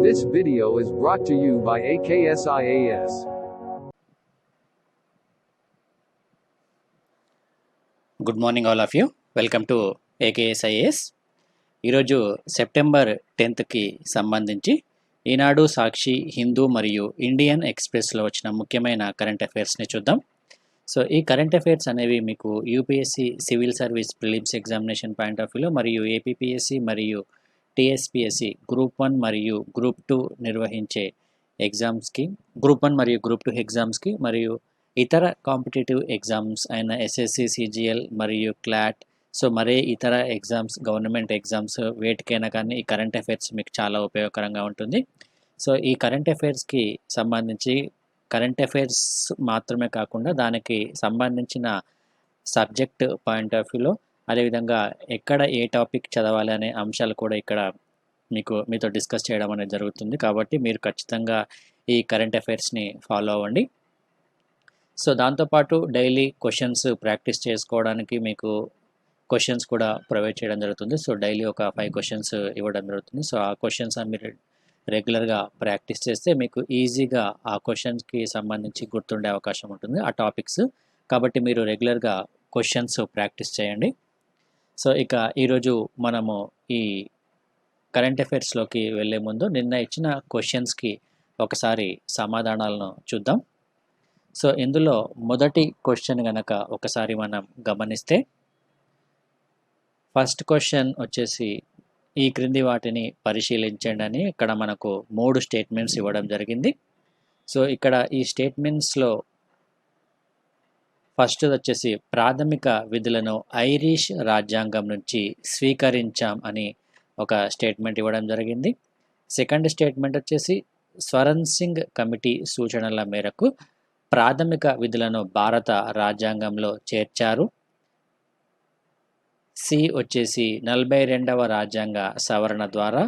This video is brought to you by AKSIAS. Good morning all of you. Welcome to AKSIAS. ఈరోజు September 10కి సంబంధించి ఈనాడు, సాక్షి, హిందూ మరియు Indian ఎక్స్ప్రెస్లో వచ్చిన ముఖ్యమైన కరెంట్ అఫైర్స్ని చూద్దాం. సో ఈ కరెంట్ అఫైర్స్ అనేవి మీకు UPSC civil service prelims examination point of వ్యూలో మరియు ఏపీపీఎస్సీ మరియు టీఎస్పీఎస్సీ గ్రూప్ 1 మరియు గ్రూప్ 2 నిర్వహించే ఎగ్జామ్స్కి, గ్రూప్ 1 మరియు గ్రూప్ 2 ఎగ్జామ్స్కి మరియు ఇతర కాంపిటేటివ్ ఎగ్జామ్స్ అయిన ఎస్ఎస్సి, సిజిఎల్ మరియు క్లాట్, సో మరే ఇతర ఎగ్జామ్స్, గవర్నమెంట్ ఎగ్జామ్స్ వేటికైనా కానీ ఈ కరెంట్ అఫైర్స్ మీకు చాలా ఉపయోగకరంగా ఉంటుంది. సో ఈ కరెంట్ అఫైర్స్కి సంబంధించి కరెంట్ అఫైర్స్ మాత్రమే కాకుండా దానికి సంబంధించిన సబ్జెక్ట్ పాయింట్ ఆఫ్ వ్యూలో, అదేవిధంగా ఎక్కడ ఏ టాపిక్ చదవాలి అనే అంశాలు కూడా ఇక్కడ మీతో డిస్కస్ చేయడం అనేది జరుగుతుంది. కాబట్టి మీరు ఖచ్చితంగా ఈ కరెంట్ అఫైర్స్ని ఫాలో అవ్వండి. సో దాంతోపాటు డైలీ క్వశ్చన్స్ ప్రాక్టీస్ చేసుకోవడానికి మీకు క్వశ్చన్స్ కూడా ప్రొవైడ్ చేయడం జరుగుతుంది. సో డైలీ ఒక 5 క్వశ్చన్స్ ఇవ్వడం జరుగుతుంది. సో ఆ క్వశ్చన్స్ మీరు రెగ్యులర్గా ప్రాక్టీస్ చేస్తే మీకు ఈజీగా ఆ క్వశ్చన్స్కి సంబంధించి గుర్తుండే అవకాశం ఉంటుంది, ఆ టాపిక్స్. కాబట్టి మీరు రెగ్యులర్గా క్వశ్చన్స్ ప్రాక్టీస్ చేయండి. సో ఇక ఈరోజు మనము ఈ కరెంట్ అఫైర్స్లోకి వెళ్ళే ముందు నిన్న ఇచ్చిన క్వశ్చన్స్కి ఒకసారి సమాధానాలను చూద్దాం. సో ఇందులో మొదటి క్వశ్చన్ కనుక ఒకసారి మనం గమనిస్తే, ఫస్ట్ క్వశ్చన్ వచ్చేసి ఈ క్రింది వాటిని పరిశీలించండి అని ఇక్కడ మనకు 3 స్టేట్మెంట్స్ ఇవ్వడం జరిగింది. సో ఇక్కడ ఈ స్టేట్మెంట్స్లో ఫస్ట్ వచ్చేసి ప్రాథమిక విధులను ఐరిష్ రాజ్యాంగం నుంచి స్వీకరించాం అని ఒక స్టేట్మెంట్ ఇవ్వడం జరిగింది. సెకండ్ స్టేట్మెంట్ వచ్చేసి స్వరణ్ సింగ్ కమిటీ సూచనల మేరకు ప్రాథమిక విధులను భారత రాజ్యాంగంలో చేర్చారు. సి వచ్చేసి 42వ రాజ్యాంగ సవరణ ద్వారా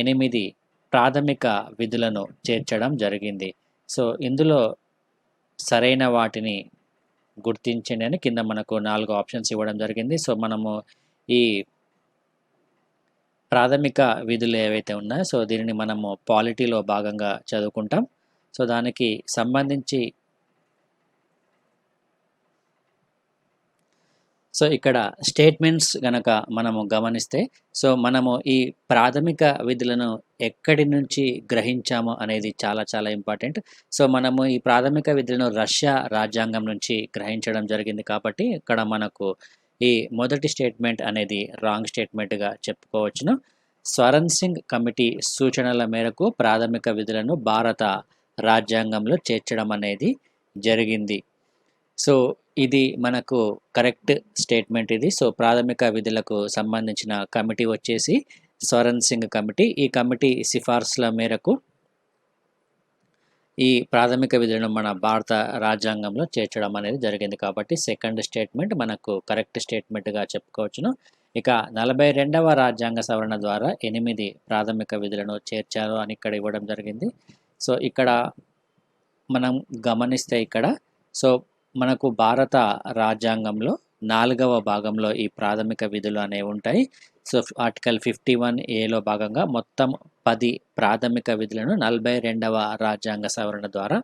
8 ప్రాథమిక విధులను చేర్చడం జరిగింది. సో ఇందులో సరైన వాటిని గుర్తించండి అని కింద మనకు 4 ఆప్షన్స్ ఇవ్వడం జరిగింది. సో మనము ఈ ప్రాథమిక విధులు ఏవైతే ఉన్నాయో సో దీనిని మనము పాలిటీలో భాగంగా చదువుకుంటాం. సో దానికి సంబంధించి సో ఇక్కడ స్టేట్మెంట్స్ కనుక మనము గమనిస్తే, సో మనము ఈ ప్రాథమిక విధులను ఎక్కడి నుంచి గ్రహించాము అనేది చాలా చాలా ఇంపార్టెంట్. సో మనము ఈ ప్రాథమిక విధులను రష్యా రాజ్యాంగం నుంచి గ్రహించడం జరిగింది. కాబట్టి ఇక్కడ మనకు ఈ మొదటి స్టేట్మెంట్ అనేది రాంగ్ స్టేట్మెంట్గా చెప్పుకోవచ్చును. స్వరణ్ సింగ్ కమిటీ సూచనల మేరకు ప్రాథమిక విధులను భారత రాజ్యాంగంలో చేర్చడం అనేది జరిగింది. సో ఇది మనకు కరెక్ట్ స్టేట్మెంట్ ఇది. సో ప్రాథమిక విధులకు సంబంధించిన కమిటీ వచ్చేసి స్వరణ్ సింగ్ కమిటీ. ఈ కమిటీ సిఫార్సుల మేరకు ఈ ప్రాథమిక విధులను మన భారత రాజ్యాంగంలో చేర్చడం అనేది జరిగింది. కాబట్టి సెకండ్ స్టేట్మెంట్ మనకు కరెక్ట్ స్టేట్మెంట్గా చెప్పుకోవచ్చును. ఇక 42వ రాజ్యాంగ సవరణ ద్వారా 8 ప్రాథమిక విధులను చేర్చారు అని ఇక్కడ ఇవ్వడం జరిగింది. సో ఇక్కడ మనం గమనిస్తే ఇక్కడ సో మనకు భారత రాజ్యాంగంలో 4వ భాగంలో ఈ ప్రాథమిక విధులు అనేవి ఉంటాయి. సో ఆర్టికల్ 51A భాగంగా మొత్తం 10 ప్రాథమిక విధులను 42వ రాజ్యాంగ సవరణ ద్వారా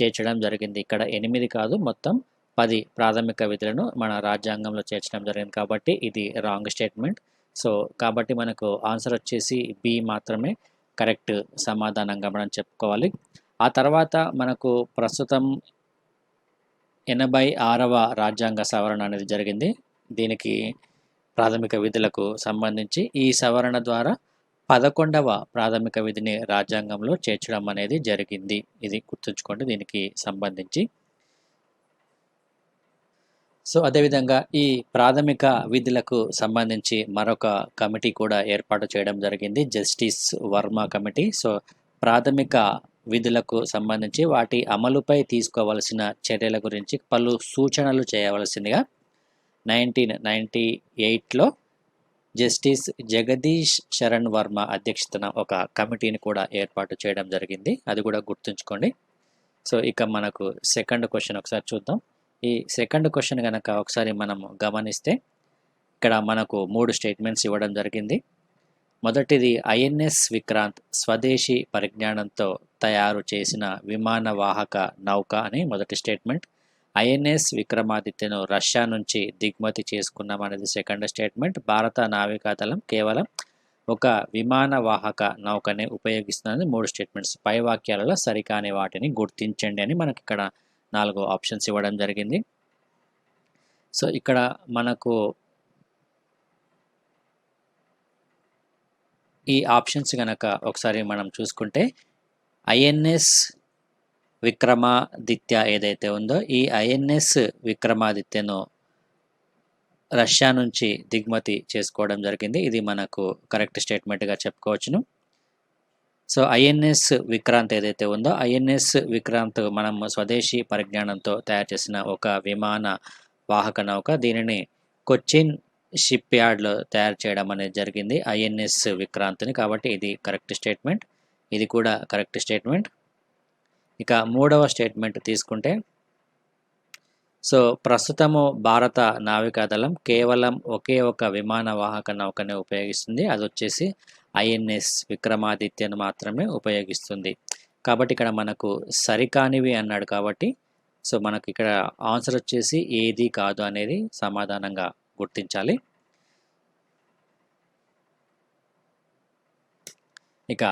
చేర్చడం జరిగింది. ఇక్కడ 8 కాదు, మొత్తం 10 ప్రాథమిక విధులను మన రాజ్యాంగంలో చేర్చడం జరిగింది. కాబట్టి ఇది రాంగ్ స్టేట్మెంట్. సో కాబట్టి మనకు ఆన్సర్ వచ్చేసి బి మాత్రమే కరెక్ట్ సమాధానంగా మనం చెప్పుకోవాలి. ఆ తర్వాత మనకు ప్రస్తుతం 86వ రాజ్యాంగ సవరణ అనేది జరిగింది. దీనికి ప్రాథమిక విధులకు సంబంధించి ఈ సవరణ ద్వారా 11వ ప్రాథమిక విధిని రాజ్యాంగంలో చేర్చడం అనేది జరిగింది. ఇది గుర్తుంచుకోండి దీనికి సంబంధించి. సో అదేవిధంగా ఈ ప్రాథమిక విధులకు సంబంధించి మరొక కమిటీ కూడా ఏర్పాటు చేయడం జరిగింది, జస్టిస్ వర్మ కమిటీ. సో ప్రాథమిక విధులకు సంబంధించి వాటి అమలుపై తీసుకోవలసిన చర్యల గురించి పలు సూచనలు చేయవలసిందిగా 1998లో జస్టిస్ జగదీష్ శరణ్ వర్మ అధ్యక్షతన ఒక కమిటీని కూడా ఏర్పాటు చేయడం జరిగింది. అది కూడా గుర్తుంచుకోండి. సో ఇక మనకు సెకండ్ క్వశ్చన్ ఒకసారి చూద్దాం. ఈ సెకండ్ క్వశ్చన్ కనుక ఒకసారి మనం గమనిస్తే, ఇక్కడ మనకు 3 స్టేట్మెంట్స్ ఇవ్వడం జరిగింది. మొదటిది ఐఎన్ఎస్ విక్రాంత్ స్వదేశీ పరిజ్ఞానంతో తయారు చేసిన విమాన వాహక నౌక అని మొదటి స్టేట్మెంట్. ఐఎన్ఎస్ విక్రమాదిత్యను రష్యా నుంచి దిగుమతి చేసుకున్నాం అనేది సెకండ్ స్టేట్మెంట్. భారత నావికాదళం కేవలం ఒక విమాన వాహక నౌకనే ఉపయోగిస్తున్నది మూడు స్టేట్మెంట్స్. పై వాక్యాలలో సరికాని వాటిని గుర్తించండి అని మనకి ఇక్కడ 4 ఆప్షన్స్ ఇవ్వడం జరిగింది. సో ఇక్కడ మనకు ఈ ఆప్షన్స్ కనుక ఒకసారి మనం చూసుకుంటే ఐఎన్ఎస్ విక్రమాదిత్య ఏదైతే ఉందో ఈ ఐఎన్ఎస్ విక్రమాదిత్యను రష్యా నుంచి దిగుమతి చేసుకోవడం జరిగింది. ఇది మనకు కరెక్ట్ స్టేట్మెంట్గా చెప్పుకోవచ్చును. సో ఐఎన్ఎస్ విక్రాంత్ ఏదైతే ఉందో ఐఎన్ఎస్ విక్రాంత్ మనం స్వదేశీ పరిజ్ఞానంతో తయారు చేసిన ఒక విమాన వాహక నౌక. దీనిని కొచ్చిన్ షిప్ యార్డ్లో తయారు చేయడం అనేది జరిగింది ఐఎన్ఎస్ విక్రాంత్ని. కాబట్టి ఇది కరెక్ట్ స్టేట్మెంట్. ఇది కూడా కరెక్ట్ స్టేట్మెంట్. ఇక మూడవ స్టేట్మెంట్ తీసుకుంటే సో ప్రస్తుతము భారత నావికాదళం కేవలం ఒకే ఒక విమాన వాహక నౌకనే ఉపయోగిస్తుంది. అది వచ్చేసి ఐఎన్ఎస్ విక్రమాదిత్యను మాత్రమే ఉపయోగిస్తుంది. కాబట్టి ఇక్కడ మనకు సరికానివి అన్నాడు కాబట్టి సో మనకు ఇక్కడ ఆన్సర్ వచ్చేసి ఏది కాదు అనేది సమాధానంగా గుర్తించాలి. ఇక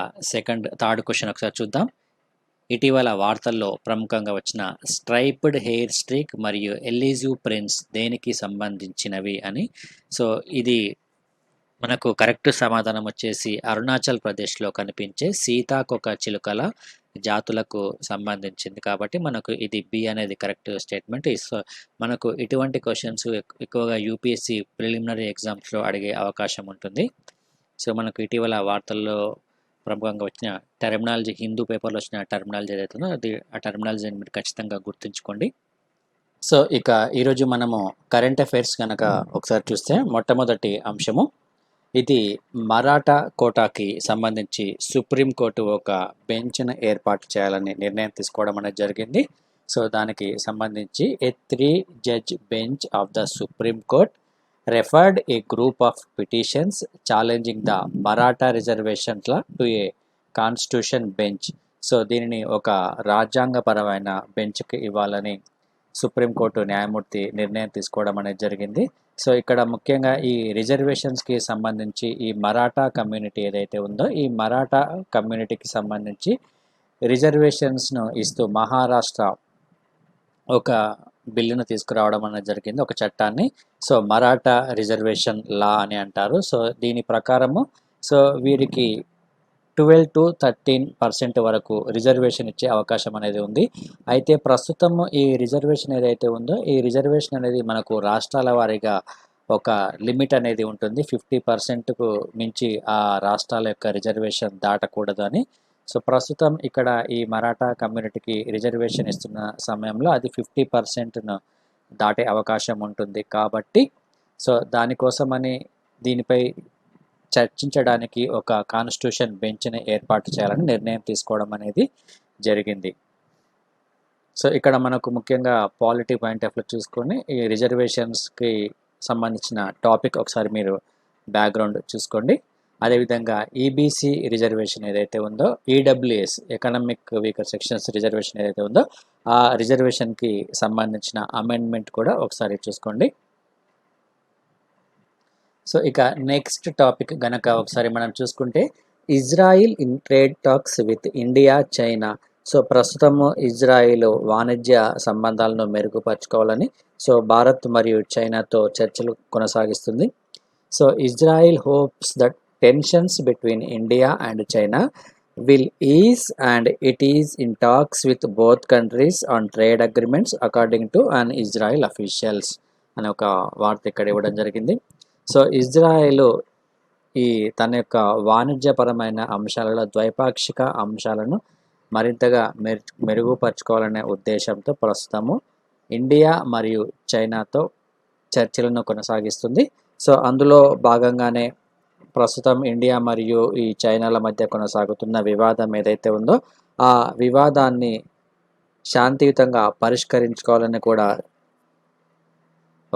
థర్డ్ క్వశ్చన్ ఒకసారి చూద్దాం. ఇటీవల వార్తల్లో ప్రముఖంగా వచ్చిన స్ట్రైప్డ్ హెయిర్ స్ట్రీక్ మరియు ఎలిజివ్ ప్రిన్స్ దేనికి సంబంధించినవి అని. సో ఇది మనకు కరెక్ట్ సమాధానం వచ్చేసి అరుణాచల్ ప్రదేశ్లో కనిపించే సీతాకొక చిలుకల జాతులకు సంబంధించింది. కాబట్టి మనకు ఇది బి అనేది కరెక్ట్ స్టేట్మెంట్. సో మనకు ఇటువంటి క్వశ్చన్స్ ఎక్కువగా యూపీఎస్సీ ప్రిలిమినరీ ఎగ్జామ్స్లో అడిగే అవకాశం ఉంటుంది. సో మనకు ఇటీవల వార్తల్లో ప్రముఖంగా వచ్చిన టెర్మినాలజీ హిందూ పేపర్లో వచ్చిన టెర్మినాలజీ ఏదైతుందో అది ఆ టెర్మినాలజీని మీరు ఖచ్చితంగా గుర్తుంచుకోండి. సో ఇక ఈరోజు మనము కరెంట్ అఫైర్స్ కనుక ఒకసారి చూస్తే మొట్టమొదటి అంశము ఇది మరాఠా కోటాకి సంబంధించి సుప్రీంకోర్టు ఒక బెంచ్ను ఏర్పాటు చేయాలని నిర్ణయం తీసుకోవడం అనేది జరిగింది. సో దానికి సంబంధించి ఏ 3 judge bench of the supreme court referred a group of petitions challenging the Maratha reservations to a constitution bench. So దీనిని ఒక రాజ్యాంగపరమైన బెంచ్కి ఇవ్వాలని సుప్రీంకోర్టు న్యాయమూర్తి నిర్ణయం తీసుకోవడం అనేది జరిగింది. సో ఇక్కడ ముఖ్యంగా ఈ రిజర్వేషన్స్కి సంబంధించి ఈ మరాఠా కమ్యూనిటీ ఏదైతే ఉందో ఈ మరాఠా కమ్యూనిటీకి సంబంధించి రిజర్వేషన్స్ను ఇస్తూ మహారాష్ట్ర ఒక బిల్లును తీసుకురావడం అనేది జరిగింది, ఒక చట్టాన్ని. సో మరాఠా రిజర్వేషన్ లా అని అంటారు. సో దీని ప్రకారము సో వీరికి 12 to 13% వరకు రిజర్వేషన్ ఇచ్చే అవకాశం అనేది ఉంది. అయితే ప్రస్తుతం ఈ రిజర్వేషన్ ఏదైతే ఉందో ఈ రిజర్వేషన్ అనేది మనకు రాష్ట్రాల వారీగా ఒక లిమిట్ అనేది ఉంటుంది. 50%కు మించి ఆ రాష్ట్రాల యొక్క రిజర్వేషన్ దాటకూడదు అని. సో ప్రస్తుతం ఇక్కడ ఈ మరాఠా కమ్యూనిటీకి రిజర్వేషన్ ఇస్తున్న సమయంలో అది 50%ను దాటే అవకాశం ఉంటుంది. కాబట్టి సో దానికోసమని దీనిపై చర్చించడానికి ఒక కాన్స్టిట్యూషన్ బెంచ్ని ఏర్పాటు చేయాలని నిర్ణయం తీసుకోవడం అనేది జరిగింది. సో ఇక్కడ మనకు ముఖ్యంగా పాలిటీ పాయింట్ ఆఫ్ వ్యూ చూసుకొని ఈ రిజర్వేషన్స్కి సంబంధించిన టాపిక్ ఒకసారి మీరు బ్యాక్గ్రౌండ్ చూసుకోండి. అదేవిధంగా ఈబీసీ రిజర్వేషన్ ఏదైతే ఉందో EWS economic weaker sections reservation ఏదైతే ఉందో ఆ రిజర్వేషన్కి సంబంధించిన అమెండ్మెంట్ కూడా ఒకసారి చూసుకోండి. సో ఇక నెక్స్ట్ టాపిక్ గనక ఒకసారి మనం చూసుకుంటే Israel in trade talks with India China. So ప్రస్తుతము ఇజ్రాయిల్ వాణిజ్య సంబంధాలను మెరుగుపరచుకోవాలని సో భారత్ మరియు చైనాతో చర్చలు కొనసాగిస్తుంది. So Israel hopes that tensions between India and China will ease and it is in talks with both countries on trade agreements according to an Israel officials అనే ఒక వార్త ఇక్కడ ఇవ్వడం జరిగింది. సో ఇజ్రాయెల్ ఈ తన యొక్క వాణిజ్యపరమైన అంశాలలో ద్వైపాక్షిక అంశాలను మరింతగా మెరుగుపరచుకోవాలనే ఉద్దేశంతో ప్రస్తుతము ఇండియా మరియు చైనాతో చర్చలను కొనసాగిస్తుంది. సో అందులో భాగంగానే ప్రస్తుతం ఇండియా మరియు ఈ చైనాల మధ్య కొనసాగుతున్న వివాదం ఏదైతే ఉందో ఆ వివాదాన్ని శాంతియుతంగా పరిష్కరించుకోవాలని కూడా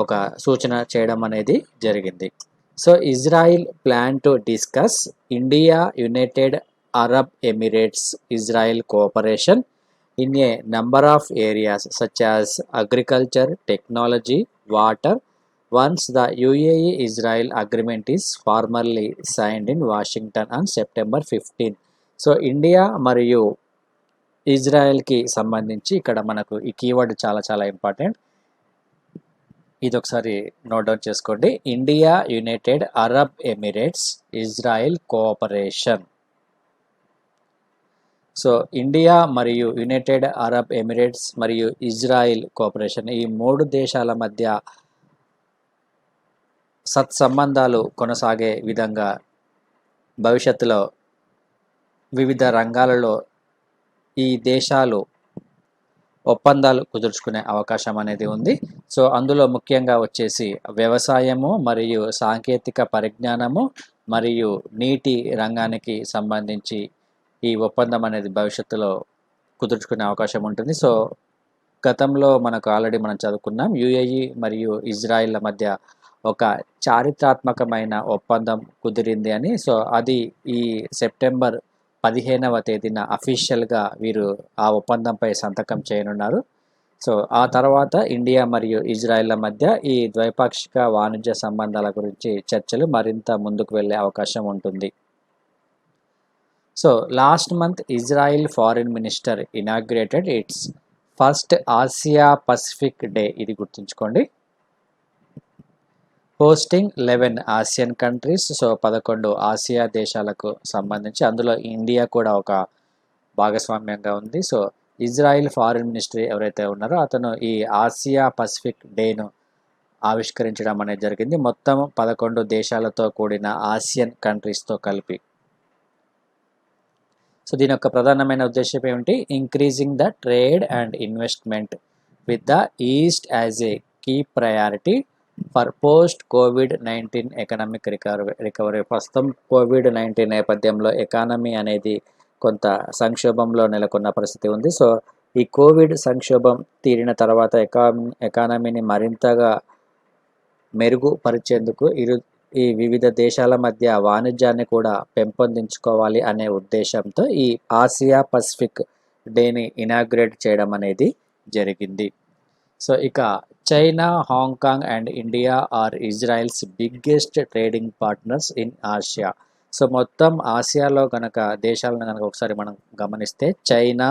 ఒక సూచన చేయడం అనేది జరిగింది. So Israel plan to discuss India United Arab Emirates Israel cooperation in a number of areas such as agriculture, technology, water once the UAE Israel agreement is formally signed in Washington on September 15. So India మరియు ఇజ్రాయెల్కి సంబంధించి ఇక్కడ మనకు ఈ keyword చాలా చాలా important. ఇది ఒకసారి note down చేసుకోండి. India United Arab Emirates Israel cooperation. So India మరియు యునైటెడ్ అరబ్ ఎమిరేట్స్ మరియు ఇజ్రాయిల్ కోఆపరేషన్, ఈ 3 దేశాల మధ్య సత్సంబంధాలు కొనసాగే విధంగా భవిష్యత్తులో వివిధ రంగాలలో ఈ దేశాలు ఒప్పందాలు కుదుర్చుకునే అవకాశం అనేది ఉంది. సో అందులో ముఖ్యంగా వచ్చేసి వ్యవసాయము మరియు సాంకేతిక పరిజ్ఞానము మరియు నీటి రంగానికి సంబంధించి ఈ ఒప్పందం అనేది భవిష్యత్తులో కుదుర్చుకునే అవకాశం ఉంటుంది. సో గతంలో మనకు ఆల్రెడీ మనం చదువుకున్నాం, UAE మరియు ఇజ్రాయిల్ల మధ్య ఒక చారిత్రాత్మకమైన ఒప్పందం కుదిరింది అని. సో అది ఈ సెప్టెంబర్ 15వ తేదీన అఫీషియల్గా వీరు ఆ ఒప్పందంపై సంతకం చేయనున్నారు. సో ఆ తర్వాత ఇండియా మరియు ఇజ్రాయిల్ల మధ్య ఈ ద్వైపాక్షిక వాణిజ్య సంబంధాల గురించి చర్చలు మరింత ముందుకు వెళ్ళే అవకాశం ఉంటుంది. So last month Israel foreign minister inaugurated it's first Asia Pacific day. ఇది గుర్తుంచుకోండి. Hosting 11 Asian countries. So 11 Asia దేశాలకు సంబంధించి అందులో ఇండియా కూడా ఒక భాగస్వామ్యంగా ఉంది. సో ఇజ్రాయిల్ ఫారిన్ మినిస్ట్రీ ఎవరైతే ఉన్నారో అతను ఈ ఆసియా పసిఫిక్ డేను ఆవిష్కరించడం అనేది జరిగింది, మొత్తం 11 దేశాలతో కూడిన ఆసియన్ కంట్రీస్తో కలిపి. సో దీని యొక్క ప్రధానమైన ఉద్దేశం ఏమిటి? Increasing the trade and investment with the east as a key priority for post COVID-19 economic recovery. ప్రస్తుతం COVID-19 నేపథ్యంలో ఎకానమీ అనేది కొంత సంక్షోభంలో నెలకొన్న పరిస్థితి ఉంది. సో ఈ కోవిడ్ సంక్షోభం తీరిన తర్వాత ఎకానమీని మరింతగా మెరుగుపరిచేందుకు ఈ వివిధ దేశాల మధ్య వాణిజ్యాన్ని కూడా పెంపొందించుకోవాలి అనే ఉద్దేశంతో ఈ ఆసియా పసిఫిక్ డేని ఇనాగ్రేట్ చేయడం అనేది జరిగింది. సో ఇక China, Hong Kong and India are Israel's biggest trading partners in Asia. So మొత్తం ఆసియాలో కనుక దేశాలను కనుక ఒకసారి మనం గమనిస్తే చైనా,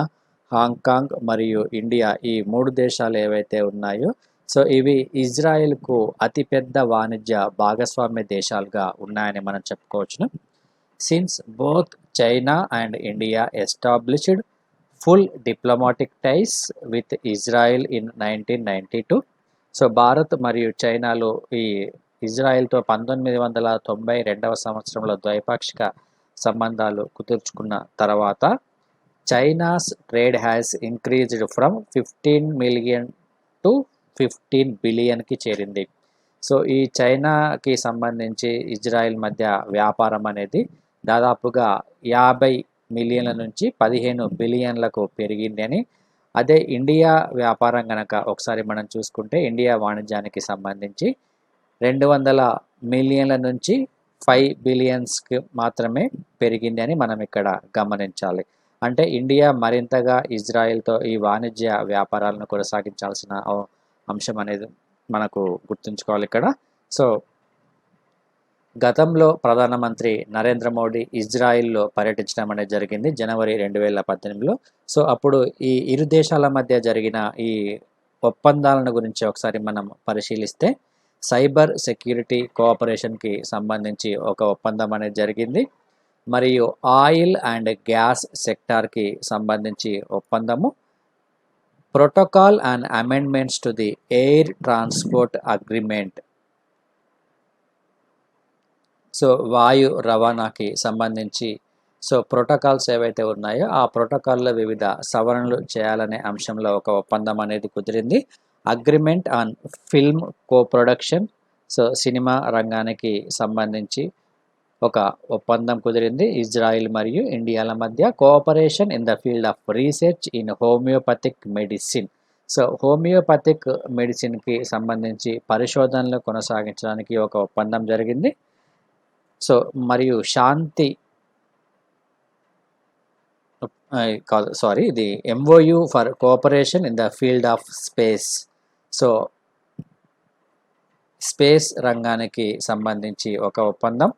హాంకాంగ్ మరియు ఇండియా, ఈ 3 దేశాలు ఏవైతే ఉన్నాయో సో ఇవి ఇజ్రాయెల్కు అతిపెద్ద వాణిజ్య భాగస్వామ్య దేశాలుగా ఉన్నాయని మనం చెప్పుకోవచ్చును. Since both China and India established full diplomatic ties with Israel in 1992. So Bharat మరియు చైనాలు ఈ ఇజ్రాయెల్తో 1992వ సంవత్సరంలో ద్వైపాక్షిక సంబంధాలు కుదుర్చుకున్న తర్వాత China's trade has increased from 15 million to 15 బిలియన్కి చేరింది. సో ఈ చైనాకి సంబంధించి ఇజ్రాయెల్ మధ్య వ్యాపారం అనేది దాదాపుగా 50 మిలియన్ల నుంచి 15 బిలియన్లకు పెరిగింది అని. అదే ఇండియా వ్యాపారం కనుక ఒకసారి మనం చూసుకుంటే ఇండియా వాణిజ్యానికి సంబంధించి 200 మిలియన్ల నుంచి 5 బిలియన్స్కి మాత్రమే పెరిగింది అని మనం ఇక్కడ గమనించాలి. అంటే ఇండియా మరింతగా ఇజ్రాయెల్తో ఈ వాణిజ్య వ్యాపారాలను కొనసాగించాల్సిన అంశం అనేది మనకు గుర్తుంచుకోవాలి ఇక్కడ. సో గతంలో ప్రధానమంత్రి నరేంద్ర మోడీ ఇజ్రాయిల్లో పర్యటించడం అనేది జరిగింది జనవరి 2018లో. సో అప్పుడు ఈ ఇరు దేశాల మధ్య జరిగిన ఈ ఒప్పందాలను గురించి ఒకసారి మనం పరిశీలిస్తే సైబర్ సెక్యూరిటీ కోఆపరేషన్కి సంబంధించి ఒక ఒప్పందం అనేది జరిగింది, మరియు ఆయిల్ అండ్ గ్యాస్ సెక్టార్కి సంబంధించి ఒప్పందము, protocol and amendments to the air transport agreement. So వాయు రవాణాకి సంబంధించి సో ప్రోటోకాల్స్ ఏవైతే ఉన్నాయో ఆ ప్రోటోకాల్లో వివిధ సవరణలు చేయాలనే అంశంలో ఒక ఒప్పందం అనేది కుదిరింది. Agreement on film coproduction, so సినిమా రంగానికి సంబంధించి ఒక ఒప్పందం కుదిరింది ఇజ్రాయిల్ మరియు ఇండియాల మధ్య. Cooperation in the field of research in homeopathic medicine. So homeopathic మెడిసిన్కి సంబంధించి పరిశోధనలు కొనసాగించడానికి ఒక ఒప్పందం జరిగింది. సో మరియు శాంతి కాదు సారీ, ఇది MOU for cooperation in the field of space. So space రంగానికి సంబంధించి ఒక ఒప్పందం.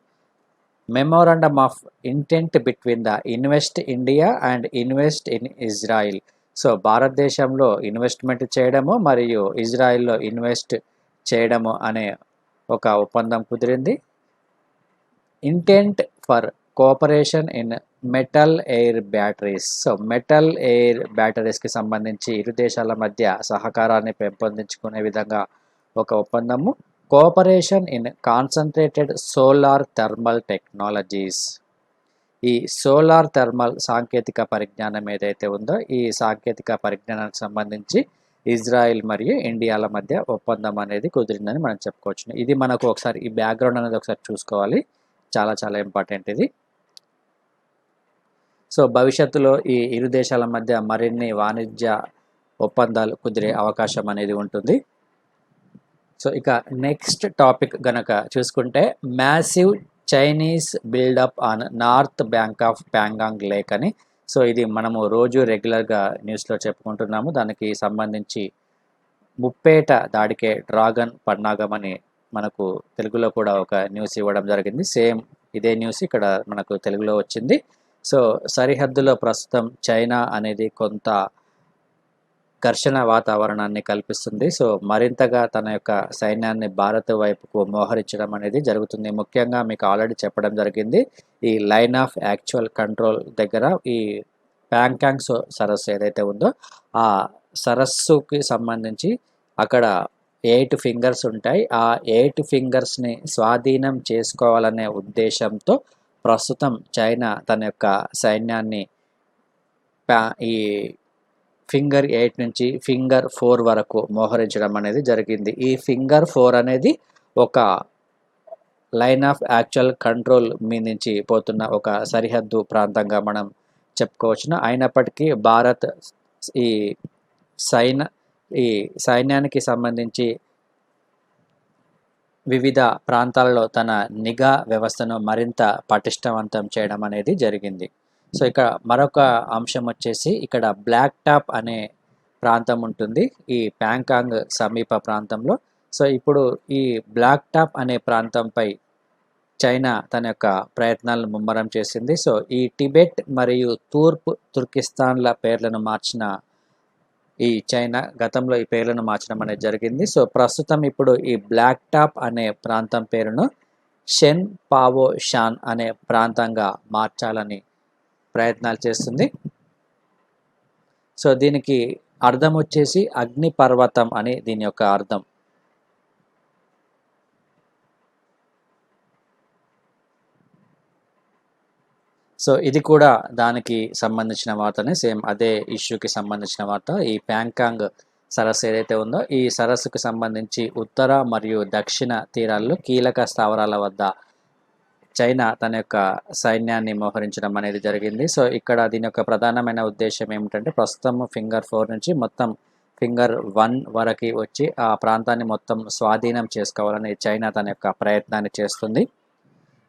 Memorandum of intent between the Invest India and Invest in Israel. So భారతదేశంలో ఇన్వెస్ట్మెంట్ చేయడము మరియు ఇజ్రాయిల్లో ఇన్వెస్ట్ చేయడము అనే ఒక ఒప్పందం కుదిరింది. Intent for cooperation in metal air batteries. So metal air బ్యాటరీస్కి సంబంధించి ఇరు దేశాల మధ్య సహకారాన్ని పెంపొందించుకునే విధంగా ఒక ఒప్పందము. Cooperation in concentrated solar thermal technologies. ఈ సోలార్ థర్మల్ సాంకేతిక పరిజ్ఞానం ఏదైతే ఉందో ఈ సాంకేతిక పరిజ్ఞానానికి సంబంధించి ఇజ్రాయిల్ మరియు ఇండియాల మధ్య ఒప్పందం అనేది కుదిరిందని మనం చెప్పుకోవచ్చు. ఇది మనకు ఒకసారి ఈ బ్యాక్గ్రౌండ్ అనేది ఒకసారి చూసుకోవాలి, చాలా చాలా ఇంపార్టెంట్ ఇది. సో భవిష్యత్తులో ఈ ఇరు దేశాల మధ్య మరిన్ని వాణిజ్య ఒప్పందాలు కుదిరే అవకాశం అనేది ఉంటుంది. సో ఇక నెక్స్ట్ టాపిక్ గనక చూసుకుంటే massive Chinese buildup on north bank of Pangong lake అని. సో ఇది మనము రోజు రెగ్యులర్గా న్యూస్లో చెప్పుకుంటున్నాము. దానికి సంబంధించి ముప్పేట దాడికే డ్రాగన్ పన్నాగం అని మనకు తెలుగులో కూడా ఒక న్యూస్ ఇవ్వడం జరిగింది. సేమ్ ఇదే న్యూస్ ఇక్కడ మనకు తెలుగులో వచ్చింది. సో సరిహద్దులో ప్రస్తుతం చైనా అనేది కొంత ఘర్షణ వాతావరణాన్ని కల్పిస్తుంది. సో మరింతగా తన యొక్క సైన్యాన్ని భారత్ వైపుకు మోహరించడం అనేది జరుగుతుంది. ముఖ్యంగా మీకు ఆల్రెడీ చెప్పడం జరిగింది, ఈ లైన్ ఆఫ్ యాక్చువల్ కంట్రోల్ దగ్గర ఈ ప్యాంగాంగ్ సరస్సు ఏదైతే ఉందో ఆ సరస్సుకి సంబంధించి అక్కడ 8 ఫింగర్స్ ఉంటాయి. ఆ 8 ఫింగర్స్ని స్వాధీనం చేసుకోవాలనే ఉద్దేశంతో ప్రస్తుతం చైనా తన యొక్క సైన్యాన్ని ఈ ఫింగర్ 8 నుంచి ఫింగర్ 4 వరకు మోహరించడం అనేది జరిగింది. ఈ ఫింగర్ 4 అనేది ఒక లైన్ ఆఫ్ యాక్చువల్ కంట్రోల్ మీ నుంచి పోతున్న ఒక సరిహద్దు ప్రాంతంగా మనం చెప్పుకోవచ్చును. అయినప్పటికీ భారత్ ఈ సైన్యానికి సంబంధించి వివిధ ప్రాంతాలలో తన నిఘా వ్యవస్థను మరింత పటిష్టవంతం చేయడం అనేది జరిగింది. సో ఇక్కడ మరొక అంశం వచ్చేసి ఇక్కడ బ్లాక్ టాప్ అనే ప్రాంతం ఉంటుంది ఈ ప్యాంగాంగ్ సమీప ప్రాంతంలో. సో ఇప్పుడు ఈ బ్లాక్ టాప్ అనే ప్రాంతంపై చైనా తన యొక్క ప్రయత్నాలను ముమ్మరం చేసింది. సో ఈ టిబెట్ మరియు తూర్పు తుర్కిస్తాన్ల పేర్లను మార్చిన ఈ చైనా గతంలో ఈ పేర్లను మార్చడం అనేది జరిగింది. సో ప్రస్తుతం ఇప్పుడు ఈ బ్లాక్ టాప్ అనే ప్రాంతం పేరును షెన్ పావో షాన్ అనే ప్రాంతంగా మార్చాలని ప్రయత్నాలు చేస్తుంది. సో దీనికి అర్థం వచ్చేసి అగ్ని పర్వతం అని దీని యొక్క అర్థం. సో ఇది కూడా దానికి సంబంధించిన వార్తనే, సేమ్ అదే ఇష్యూకి సంబంధించిన వార్త. ఈ ప్యాంగాంగ్ సరస్సు ఏదైతే ఉందో ఈ సరస్సుకు సంబంధించి ఉత్తర మరియు దక్షిణ తీరాల్లో కీలక స్థావరాల వద్ద చైనా తన యొక్క సైన్యాన్ని మోహరించడం అనేది జరిగింది. సో ఇక్కడ దీని యొక్క ప్రధానమైన ఉద్దేశం ఏమిటంటే ప్రస్తుతం ఫింగర్ 4 నుంచి మొత్తం ఫింగర్ 1 వరకు వచ్చి ఆ ప్రాంతాన్ని మొత్తం స్వాధీనం చేసుకోవాలని చైనా తన యొక్క ప్రయత్నాన్ని చేస్తుంది.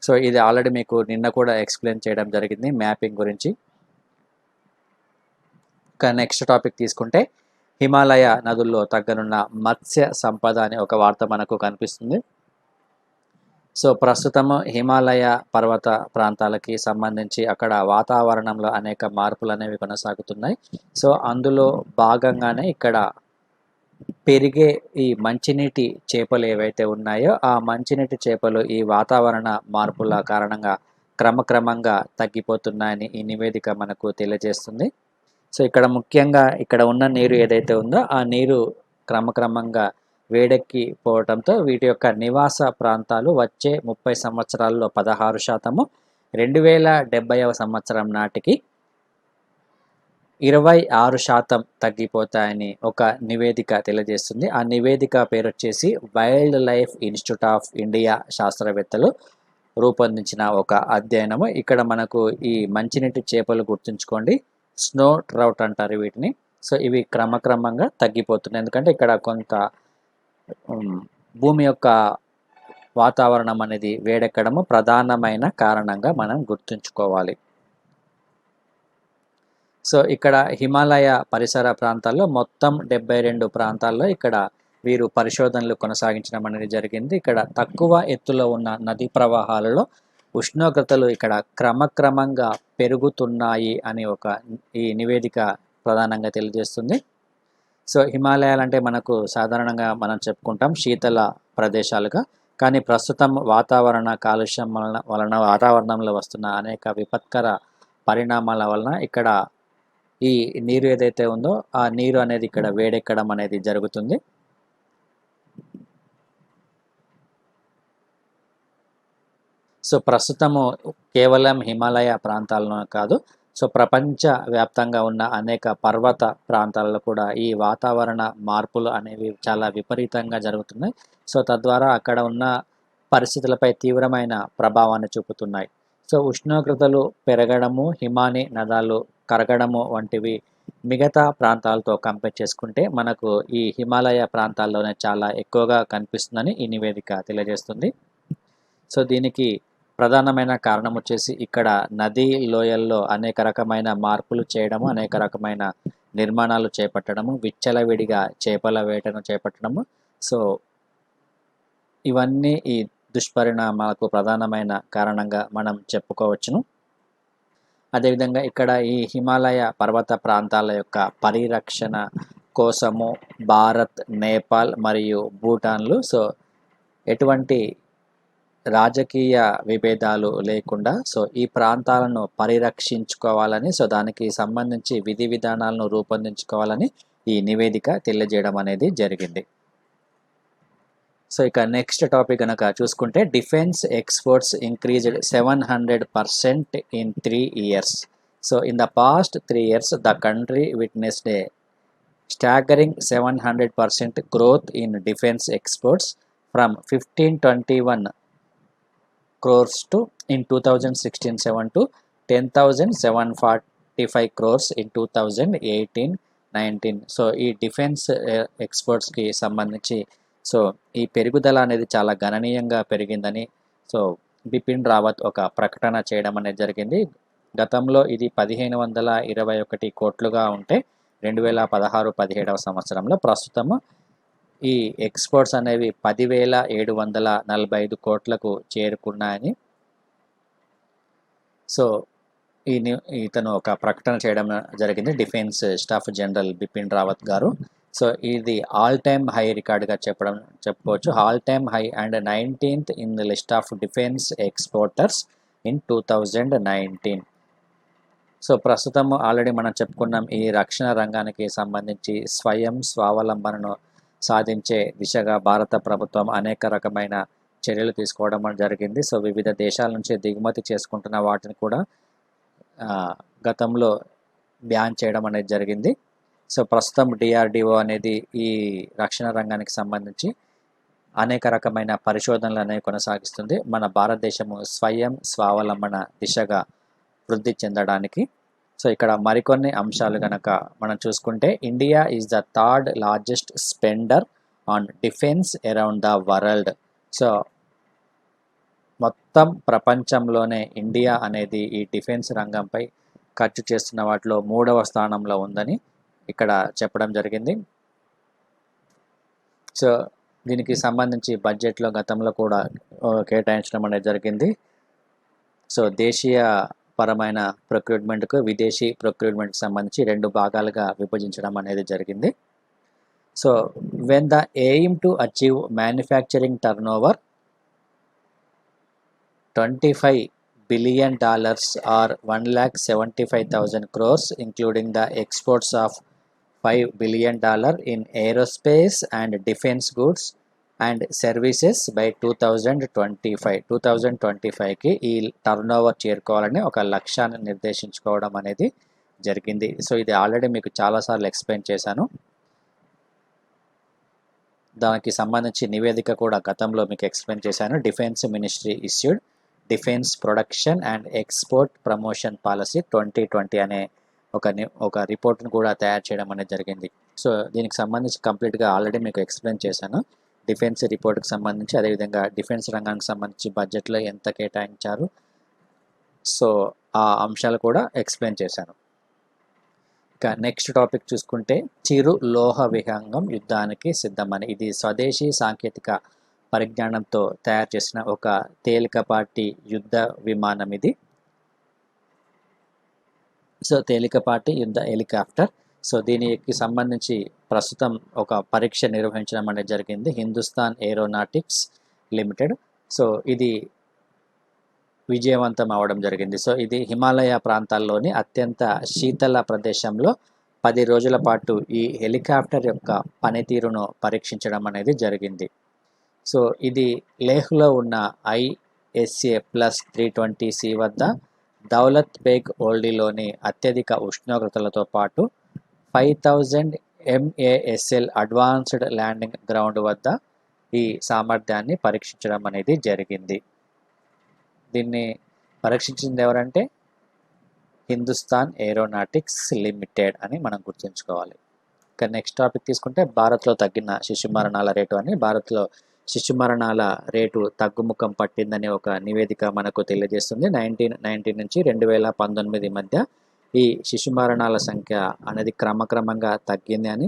సో ఇది ఆల్రెడీ మీకు నిన్న కూడా ఎక్స్ప్లెయిన్ చేయడం జరిగింది మ్యాపింగ్ గురించి. ఇక నెక్స్ట్ టాపిక్ తీసుకుంటే హిమాలయ నదుల్లో తగ్గనున్న మత్స్య సంపద అనే ఒక వార్త మనకు కనిపిస్తుంది. సో ప్రస్తుతము హిమాలయ పర్వత ప్రాంతాలకి సంబంధించి అక్కడ వాతావరణంలో అనేక మార్పులు అనేవి కొనసాగుతున్నాయి. సో అందులో భాగంగానే ఇక్కడ పెరిగే ఈ మంచినీటి చేపలు ఏవైతే ఉన్నాయో ఆ మంచినీటి చేపలు ఈ వాతావరణ మార్పుల కారణంగా క్రమక్రమంగా తగ్గిపోతున్నాయని ఈ నివేదిక మనకు తెలియజేస్తుంది. సో ఇక్కడ ముఖ్యంగా ఇక్కడ ఉన్న నీరు ఏదైతే ఉందో ఆ నీరు క్రమక్రమంగా వేడెక్కి పోవడంతో వీటి యొక్క నివాస ప్రాంతాలు వచ్చే 30 సంవత్సరాల్లో 16%, 2070వ సంవత్సరం నాటికి 26% తగ్గిపోతాయని ఒక నివేదిక తెలియజేస్తుంది. ఆ నివేదిక పేరు వచ్చేసి wild life institute of India శాస్త్రవేత్తలు రూపొందించిన ఒక అధ్యయనము. ఇక్కడ మనకు ఈ మంచినీటి చేపలు గుర్తుంచుకోండి, స్నో ట్రౌట్ అంటారు వీటిని. సో ఇవి క్రమక్రమంగా తగ్గిపోతున్నాయి, ఎందుకంటే ఇక్కడ కొంత భూమి యొక్క వాతావరణం అనేది వేడెక్కడము ప్రధానమైన కారణంగా మనం గుర్తుంచుకోవాలి. సో ఇక్కడ హిమాలయ పరిసర ప్రాంతాల్లో మొత్తం 72 ప్రాంతాల్లో ఇక్కడ వీరు పరిశోధనలు కొనసాగించడం అనేది జరిగింది. ఇక్కడ తక్కువ ఎత్తులో ఉన్న నదీ ప్రవాహాలలో ఉష్ణోగ్రతలు ఇక్కడ క్రమక్రమంగా పెరుగుతున్నాయి అని ఈ నివేదిక ప్రధానంగా తెలియజేస్తుంది. సో హిమాలయాలు అంటే మనకు సాధారణంగా మనం చెప్పుకుంటాం శీతల ప్రదేశాలుగా, కానీ ప్రస్తుతం వాతావరణ కాలుష్యం వలన వాతావరణంలో వస్తున్న అనేక విపత్కర పరిణామాల వలన ఇక్కడ ఈ నీరు ఏదైతే ఉందో ఆ నీరు అనేది ఇక్కడ వేడెక్కడం అనేది జరుగుతుంది. సో ప్రస్తుతము కేవలం హిమాలయ ప్రాంతాల్లో కాదు, సో ప్రపంచ వ్యాప్తంగా ఉన్న అనేక పర్వత ప్రాంతాల్లో కూడా ఈ వాతావరణ మార్పులు అనేవి చాలా విపరీతంగా జరుగుతున్నాయి. సో తద్వారా అక్కడ ఉన్న పరిస్థితులపై తీవ్రమైన ప్రభావాన్ని చూపుతున్నాయి. సో ఉష్ణోగ్రతలు పెరగడము, హిమానీ నదాలు కరగడము వంటివి మిగతా ప్రాంతాలతో కంపేర్ చేసుకుంటే మనకు ఈ హిమాలయ ప్రాంతాల్లోనే చాలా ఎక్కువగా కనిపిస్తుందని ఈ నివేదిక తెలియజేస్తుంది. సో దీనికి ప్రధానమైన కారణం వచ్చేసి ఇక్కడ నదీ లోయల్లో అనేక రకమైన మార్పులు చేయడము, అనేక రకమైన నిర్మాణాలు చేపట్టడము, విచ్చలవిడిగా చేపల వేటను చేపట్టడము. సో ఇవన్నీ ఈ దుష్పరిణామాలకు ప్రధానమైన కారణంగా మనం చెప్పుకోవచ్చును. అదేవిధంగా ఇక్కడ ఈ హిమాలయ పర్వత ప్రాంతాల యొక్క పరిరక్షణ కోసము భారత్, నేపాల్ మరియు భూటాన్లు సో ఎటువంటి రాజకీయ విభేదాలు లేకుండా సో ఈ ప్రాంతాలను పరిరక్షించుకోవాలని, సో దానికి సంబంధించి విధి విధానాలను రూపొందించుకోవాలని ఈ నివేదిక తెలియజేయడం అనేది జరిగింది. సో ఇక నెక్స్ట్ టాపిక్ కనుక చూసుకుంటే defence exports increased 700% in 3 years. So in the past 3 years the country witnessed a staggering 700% growth in defense exports from 1521 crores to in 2016-17 to 10,745 crores in 2018-19. So ఈ డిఫెన్స్ ఎక్స్పోర్ట్స్కి సంబంధించి so ఈ పెరుగుదల అనేది చాలా గణనీయంగా పెరిగిందని సో బిపిన్ రావత్ ఒక ప్రకటన చేయడం అనేది జరిగింది. గతంలో ఇది 1521 కోట్లుగా ఉంటే 2016-17 సంవత్సరంలో ప్రస్తుతము ఈ ఎక్స్పోర్ట్స్ అనేవి 10,745 కోట్లకు చేరుకున్నాయని సో ఇతను ఒక ప్రకటన చేయడం జరిగింది, defence staff general Bipin Rawat గారు. సో ఇది ఆల్ టైమ్ హై రికార్డుగా చెప్పుకోవచ్చు. All time high and 19th in the list of defence exporters in 2019. So ప్రస్తుతం ఆల్రెడీ మనం చెప్పుకున్నాం ఈ రక్షణ రంగానికి సంబంధించి స్వయం స్వావలంబనను సాధించే దిశగా భారత ప్రభుత్వం అనేక రకమైన చర్యలు తీసుకోవడం జరిగింది. సో వివిధ దేశాల నుంచి దిగుమతి చేసుకుంటున్న వాటిని కూడా గతంలో బ్యాన్ చేయడం అనేది జరిగింది. సో ప్రస్తుతం DRDO అనేది ఈ రక్షణ రంగానికి సంబంధించి అనేక రకమైన పరిశోధనలు అనేవి కొనసాగిస్తుంది మన భారతదేశము స్వయం స్వావలంబన దిశగా వృద్ధి చెందడానికి. సో ఇక్కడ మరికొన్ని అంశాలు కనుక మనం చూసుకుంటే India is the 3rd largest Splendor on defence around the world. So మొత్తం ప్రపంచంలోనే ఇండియా అనేది ఈ డిఫెన్స్ రంగంపై ఖర్చు చేస్తున్న వాటిలో 3వ స్థానంలో ఉందని ఇక్కడ చెప్పడం జరిగింది. సో దీనికి సంబంధించి బడ్జెట్లో గతంలో కూడా కేటాయించడం అనేది జరిగింది. సో దేశీయ పరమైన ప్రొక్యూర్మెంట్కు విదేశీ ప్రొక్యూర్మెంట్కి సంబంధించి 2 భాగాలుగా విభజించడం అనేది జరిగింది. So when the aim to achieve manufacturing turnover $25 billion or 1,75,000 crores including the exports of $5 billion in aerospace and defense goods and services by 2025కి ఈ టర్నోవర్ చేరుకోవాలని ఒక లక్ష్యాన్ని నిర్దేశించుకోవడం అనేది జరిగింది. సో ఇది ఆల్రెడీ మీకు చాలాసార్లు ఎక్స్ప్లెయిన్ చేశాను. దానికి సంబంధించి నివేదిక కూడా గతంలో మీకు ఎక్స్ప్లెయిన్ చేశాను. Defence ministry issued defence production and export promotion policy 2020 అనే ఒక రిపోర్ట్ను కూడా తయారు చేయడం అనేది జరిగింది. సో దీనికి సంబంధించి కంప్లీట్గా ఆల్రెడీ మీకు ఎక్స్ప్లెయిన్ చేశాను. డిఫెన్స్ రిపోర్ట్కి సంబంధించి, అదేవిధంగా డిఫెన్స్ రంగానికి సంబంధించి బడ్జెట్లో ఎంత కేటాయించారు, సో ఆ అంశాలు కూడా ఎక్స్ప్లెయిన్ చేశాను. ఇక నెక్స్ట్ టాపిక్ చూసుకుంటే చిరు లోహ విహంగం యుద్ధానికి సిద్ధమని. ఇది స్వదేశీ సాంకేతిక పరిజ్ఞానంతో తయారు చేసిన ఒక తేలికపాటి యుద్ధ విమానం ఇది. సో తేలికపాటి యుద్ధ హెలికాప్టర్. సో దీనికి సంబంధించి ప్రస్తుతం ఒక పరీక్ష నిర్వహించడం అనేది జరిగింది, హిందుస్థాన్ ఏరోనాటిక్స్ లిమిటెడ్. సో ఇది విజయవంతం అవడం జరిగింది. సో ఇది హిమాలయ ప్రాంతాల్లోని అత్యంత శీతల ప్రదేశంలో 10 రోజుల పాటు ఈ హెలికాప్టర్ యొక్క పనితీరును పరీక్షించడం అనేది జరిగింది. సో ఇది లేహ్లో ఉన్న ISA+320C వద్ద దౌలత్ బేగ్ ఓల్డీలోని అత్యధిక ఉష్ణోగ్రతలతో పాటు 5000 MASL అడ్వాన్స్డ్ ల్యాండింగ్ గ్రౌండ్ వద్ద ఈ సామర్థ్యాన్ని పరీక్షించడం అనేది జరిగింది. దీన్ని పరీక్షించింది ఎవరంటే హిందుస్థాన్ ఏరోనాటిక్స్ లిమిటెడ్ అని మనం గుర్తుంచుకోవాలి. ఇక నెక్స్ట్ టాపిక్ తీసుకుంటే భారత్లో తగ్గిన శిశు మరణాల రేటు అని. భారత్లో శిశు మరణాల రేటు తగ్గుముఖం పట్టిందని ఒక నివేదిక మనకు తెలియజేస్తుంది. 1990 నుంచి 2019 మధ్య ఈ శిశు మరణాల సంఖ్య అనేది క్రమక్రమంగా తగ్గింది అని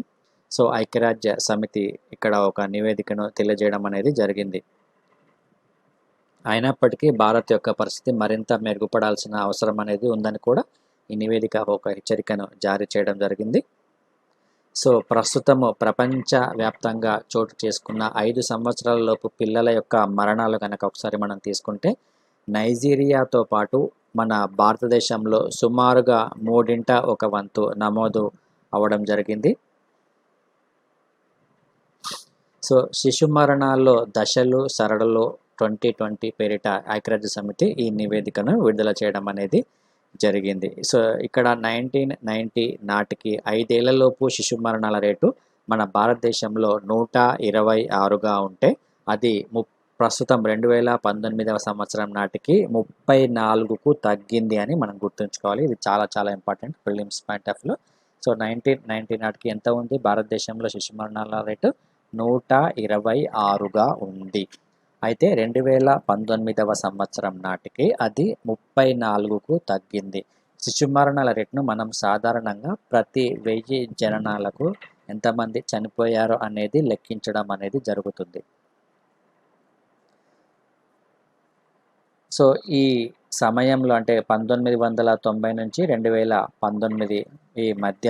సో ఐక్యరాజ్య సమితి ఇక్కడ ఒక నివేదికను తెలియజేయడం అనేది జరిగింది. అయినప్పటికీ భారత్ యొక్క పరిస్థితి మరింత మెరుగుపడాల్సిన అవసరం అనేది ఉందని కూడా ఈ నివేదిక ఒక హెచ్చరికను జారీ చేయడం జరిగింది. సో ప్రస్తుతము ప్రపంచవ్యాప్తంగా చోటు చేసుకున్న 5 సంవత్సరాల లోపు పిల్లల యొక్క మరణాలు కనుక ఒకసారి మనం తీసుకుంటే నైజీరియాతో పాటు మన భారతదేశంలో సుమారుగా 3/1 నమోదు అవ్వడం జరిగింది. సో శిశు మరణాల్లో దశలు సరళలు 2020 పేరిట ఐక్యరాజ్య సమితి ఈ నివేదికను విడుదల చేయడం అనేది జరిగింది. సో ఇక్కడ 1990 నాటికి 5 ఏళ్లలోపు శిశు మరణాల రేటు మన భారతదేశంలో 126గా ఉంటే అది ప్రస్తుతం 2019వ సంవత్సరం నాటికి 34కు తగ్గింది అని మనం గుర్తుంచుకోవాలి. ఇది చాలా చాలా ఇంపార్టెంట్ ప్రిలిమ్స్ పాయింట్ ఆఫ్ వ్యూలో. సో 1990 నాటికి ఎంత ఉంది భారతదేశంలో శిశు మరణాల రేటు? 126గా ఉంది. అయితే 2019వ సంవత్సరం నాటికి అది 34కు తగ్గింది. శిశు మరణాల రేటును మనం సాధారణంగా ప్రతి 1000 జననాలకు ఎంతమంది చనిపోయారో అనేది లెక్కించడం అనేది జరుగుతుంది. సో ఈ సమయంలో అంటే 1990 నుంచి 2019 ఈ మధ్య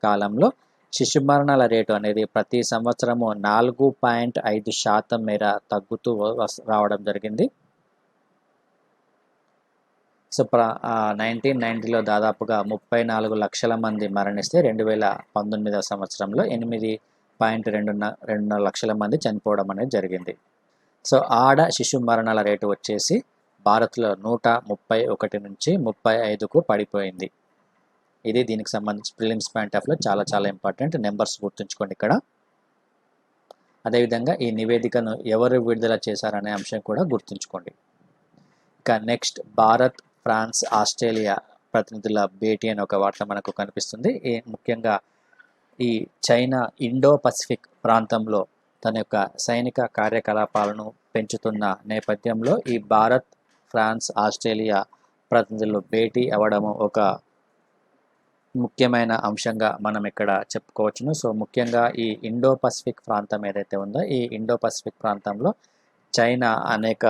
కాలంలో శిశు మరణాల రేటు అనేది ప్రతి సంవత్సరము 4.5% మేర తగ్గుతూ రావడం జరిగింది. సో 1990లో దాదాపుగా 34 లక్షల మంది మరణిస్తే 2019వ సంవత్సరంలో 8.2 లక్షల మంది చనిపోవడం అనేది జరిగింది. సో ఆడ శిశు మరణాల రేటు వచ్చేసి భారత్లో 131 నుంచి 35కు పడిపోయింది. ఇది దీనికి సంబంధించి ప్రిలిమ్స్ పాయింట్ ఆఫ్ వ్యూలో చాలా చాలా ఇంపార్టెంట్ నెంబర్స్ గుర్తుంచుకోండి ఇక్కడ. అదేవిధంగా ఈ నివేదికను ఎవరు విడుదల చేశారనే అంశం కూడా గుర్తుంచుకోండి. ఇక నెక్స్ట్ భారత్, ఫ్రాన్స్, ఆస్ట్రేలియా ప్రతినిధుల భేటీ అనే ఒక వార్త మనకు కనిపిస్తుంది. ముఖ్యంగా ఈ చైనా ఇండో పసిఫిక్ ప్రాంతంలో తన యొక్క సైనిక కార్యకలాపాలను పెంచుతున్న నేపథ్యంలో ఈ భారత్, ఫ్రాన్స్, ఆస్ట్రేలియా ప్రతినిధులు భేటీ అవ్వడము ఒక ముఖ్యమైన అంశంగా మనం ఇక్కడ చెప్పుకోవచ్చును. సో ముఖ్యంగా ఈ ఇండో పసిఫిక్ ప్రాంతం ఏదైతే ఉందో ఈ ఇండో పసిఫిక్ ప్రాంతంలో చైనా అనేక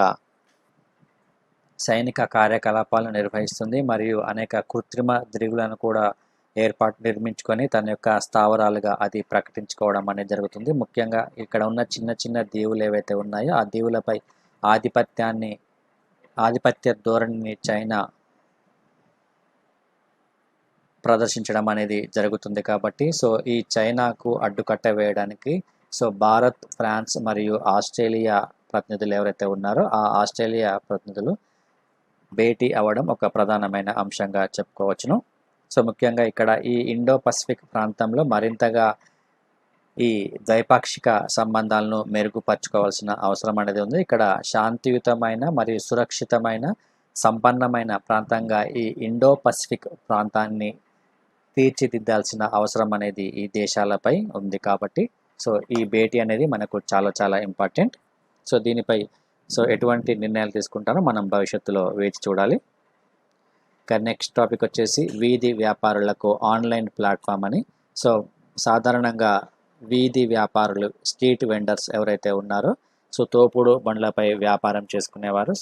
సైనిక కార్యకలాపాలను నిర్వహిస్తుంది మరియు అనేక కృత్రిమ ద్వీపులను కూడా నిర్మించుకొని తన యొక్క స్థావరాలుగా అది ప్రకటించుకోవడం అనేది జరుగుతుంది. ముఖ్యంగా ఇక్కడ ఉన్న చిన్న చిన్న దీవులు ఏవైతే ఉన్నాయో ఆ దీవులపై ఆధిపత్య ధోరణిని చైనా ప్రదర్శించడం అనేది జరుగుతుంది. కాబట్టి సో ఈ చైనాకు అడ్డుకట్ట వేయడానికి సో భారత్, ఫ్రాన్స్ మరియు ఆస్ట్రేలియా ప్రతినిధులు ఎవరైతే ఉన్నారో ఆ ఆస్ట్రేలియా ప్రతినిధులు భేటీ అవ్వడం ఒక ప్రధానమైన అంశంగా చెప్పుకోవచ్చును. సో ముఖ్యంగా ఇక్కడ ఈ ఇండో పసిఫిక్ ప్రాంతంలో మరింతగా ఈ ద్వైపాక్షిక సంబంధాలను మెరుగుపరచుకోవాల్సిన అవసరం అనేది ఉంది. ఇక్కడ శాంతియుతమైన మరియు సురక్షితమైన సంపన్నమైన ప్రాంతంగా ఈ ఇండో పసిఫిక్ ప్రాంతాన్ని తీర్చిదిద్దాల్సిన అవసరం అనేది ఈ దేశాలపై ఉంది. కాబట్టి సో ఈ భేటీ అనేది మనకు చాలా చాలా ఇంపార్టెంట్. సో దీనిపై ఎటువంటి నిర్ణయాలు తీసుకుంటారో మనం భవిష్యత్తులో వేచి చూడాలి. ఇక నెక్స్ట్ టాపిక్ వచ్చేసి వీధి వ్యాపారులకు ఆన్లైన్ ప్లాట్ఫామ్ అని. సో సాధారణంగా వీధి వ్యాపారులు, స్ట్రీట్ వెండర్స్ ఎవరైతే ఉన్నారో, తోపుడు బండ్లపై వ్యాపారం చేసుకునేవారు,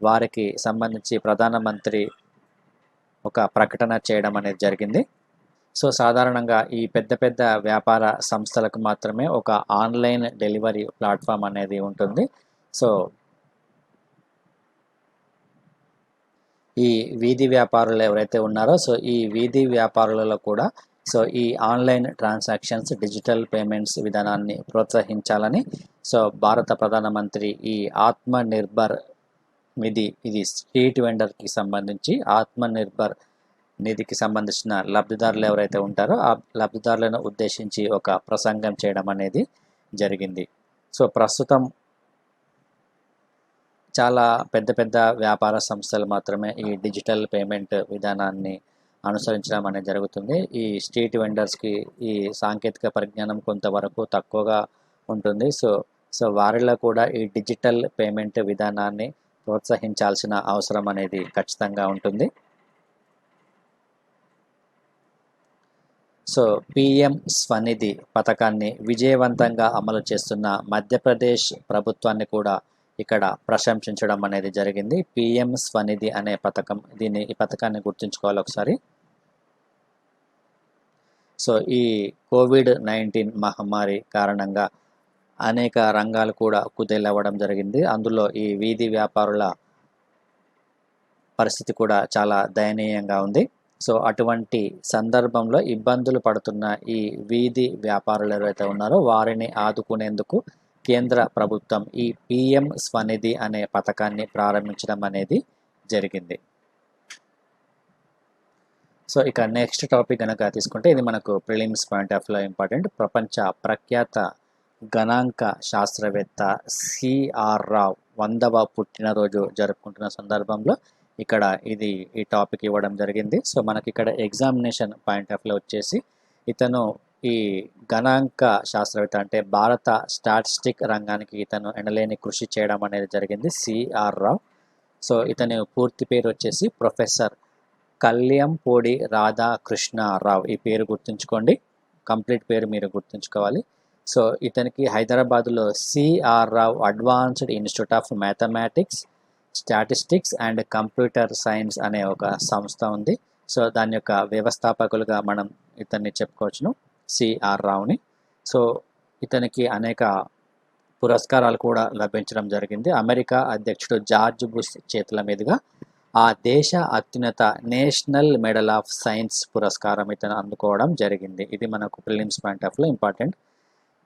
వారికి సంబంధించి ప్రధానమంత్రి ఒక ప్రకటన చేయడం అనేది జరిగింది. సాధారణంగా ఈ పెద్ద పెద్ద వ్యాపార సంస్థలకు మాత్రమే ఒక ఆన్లైన్ డెలివరీ ప్లాట్ఫామ్ అనేది ఉంటుంది. ఈ వీధి వ్యాపారులు ఎవరైతే ఉన్నారో, ఈ వీధి వ్యాపారులలో కూడా ఈ ఆన్లైన్ ట్రాన్సాక్షన్స్, డిజిటల్ పేమెంట్స్ విధానాన్ని ప్రోత్సహించాలని భారత ప్రధానమంత్రి ఈ ఆత్మ నిర్భర్ నిధి, ఇది స్ట్రీట్ వెండర్కి సంబంధించి ఆత్మ నిర్భర్ నిధికి సంబంధించిన లబ్ధిదారులు ఎవరైతే ఉంటారో ఆ లబ్ధిదారులను ఉద్దేశించి ఒక ప్రసంగం చేయడం అనేది జరిగింది. ప్రస్తుతం చాలా పెద్ద పెద్ద వ్యాపార సంస్థలు మాత్రమే ఈ డిజిటల్ పేమెంట్ విధానాన్ని అనుసరించడం అనేది జరుగుతుంది. ఈ స్ట్రీట్ వెండర్స్కి ఈ సాంకేతిక పరిజ్ఞానం కొంతవరకు తక్కువగా ఉంటుంది. వారిలో కూడా ఈ డిజిటల్ పేమెంట్ విధానాన్ని ప్రోత్సహించాల్సిన అవసరం అనేది ఖచ్చితంగా ఉంటుంది. పిఎం స్వనిధి పథకాన్ని విజయవంతంగా అమలు చేస్తున్న మధ్యప్రదేశ్ ప్రభుత్వాన్ని కూడా ఇక్కడ ప్రశంసించడం అనేది జరిగింది. పిఎం స్వనిధి అనే పథకం, ఈ పథకాన్ని గుర్తుంచుకోవాలి ఒకసారి. ఈ కోవిడ్-19 మహమ్మారి కారణంగా అనేక రంగాలు కూడా కుదేలవ్వడం జరిగింది. అందులో ఈ వీధి వ్యాపారుల పరిస్థితి కూడా చాలా దయనీయంగా ఉంది. అటువంటి సందర్భంలో ఇబ్బందులు పడుతున్న ఈ వీధి వ్యాపారులు ఎవరైతే ఉన్నారో వారిని ఆదుకునేందుకు కేంద్ర ప్రభుత్వం ఈ పిఎం స్వనిధి అనే పథకాన్ని ప్రారంభించడం అనేది జరిగింది. ఇక నెక్స్ట్ టాపిక్ కనుక తీసుకుంటే ఇది మనకు ప్రిలిమ్స్ పాయింట్ ఆఫ్ వ్యూలో ఇంపార్టెంట్. ప్రపంచ ప్రఖ్యాత గణాంక శాస్త్రవేత్త సిఆర్ రావ్ 100వ పుట్టినరోజు జరుపుకుంటున్న సందర్భంలో ఇక్కడ ఈ టాపిక్ ఇవ్వడం జరిగింది. మనకి ఇక్కడ ఎగ్జామినేషన్ పాయింట్ ఆఫ్ వ్యూలో వచ్చేసి ఇతను ఈ గణాంక శాస్త్రవేత్త, అంటే భారత స్టాటిస్టిక్ రంగానికి ఇతను ఎనలేని కృషి చేయడం అనేది జరిగింది, సిఆర్ రావ్. ఇతని పూర్తి పేరు వచ్చేసి ప్రొఫెసర్ కల్యంపూడి రాధాకృష్ణరావు. ఈ పేరు గుర్తుంచుకోండి, కంప్లీట్ పేరు మీరు గుర్తుంచుకోవాలి. ఇతనికి హైదరాబాద్లో CR Rao advanced institute of mathematics, statistics and computer science అనే ఒక సంస్థ ఉంది. దాని యొక్క వ్యవస్థాపకులుగా మనం ఇతన్ని చెప్పుకోవచ్చును, సిఆర్ రావుని. ఇతనికి అనేక పురస్కారాలు కూడా లభించడం జరిగింది. అమెరికా అధ్యక్షుడు జార్జ్ బుష్ చేతుల మీదుగా ఆ దేశ అత్యున్నత నేషనల్ మెడల్ ఆఫ్ సైన్స్ పురస్కారం ఇతను అందుకోవడం జరిగింది. ఇది మనకు ప్రిలిమ్స్ పాయింట్ ఆఫ్ వ్యూలో ఇంపార్టెంట్.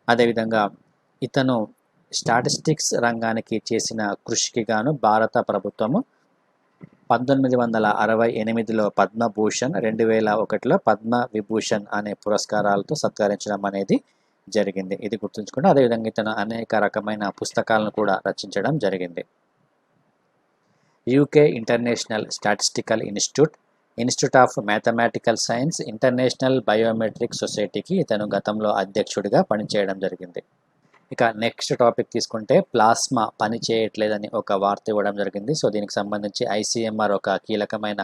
అదేవిధంగా ఇతను స్టాటిస్టిక్స్ రంగానికి చేసిన కృషికి గాను భారత ప్రభుత్వము 1968లో పద్మభూషణ్, 2001లో పద్మ విభూషణ్ అనే పురస్కారాలతో సత్కరించడం అనేది జరిగింది. ఇది గుర్తుంచుకోండి. అదేవిధంగా ఇతను అనేక రకమైన పుస్తకాలను కూడా రచించడం జరిగింది. UK international statistical institute of mathematical science, international biometric సొసైటీకి ఇతను గతంలో అధ్యక్షుడిగా పనిచేయడం జరిగింది. ఇక నెక్స్ట్ టాపిక్ తీసుకుంటే ప్లాస్మా పని చేయట్లేదని ఒక వార్త ఇవ్వడం జరిగింది. దీనికి సంబంధించి ఐసీఎంఆర్ ఒక కీలకమైన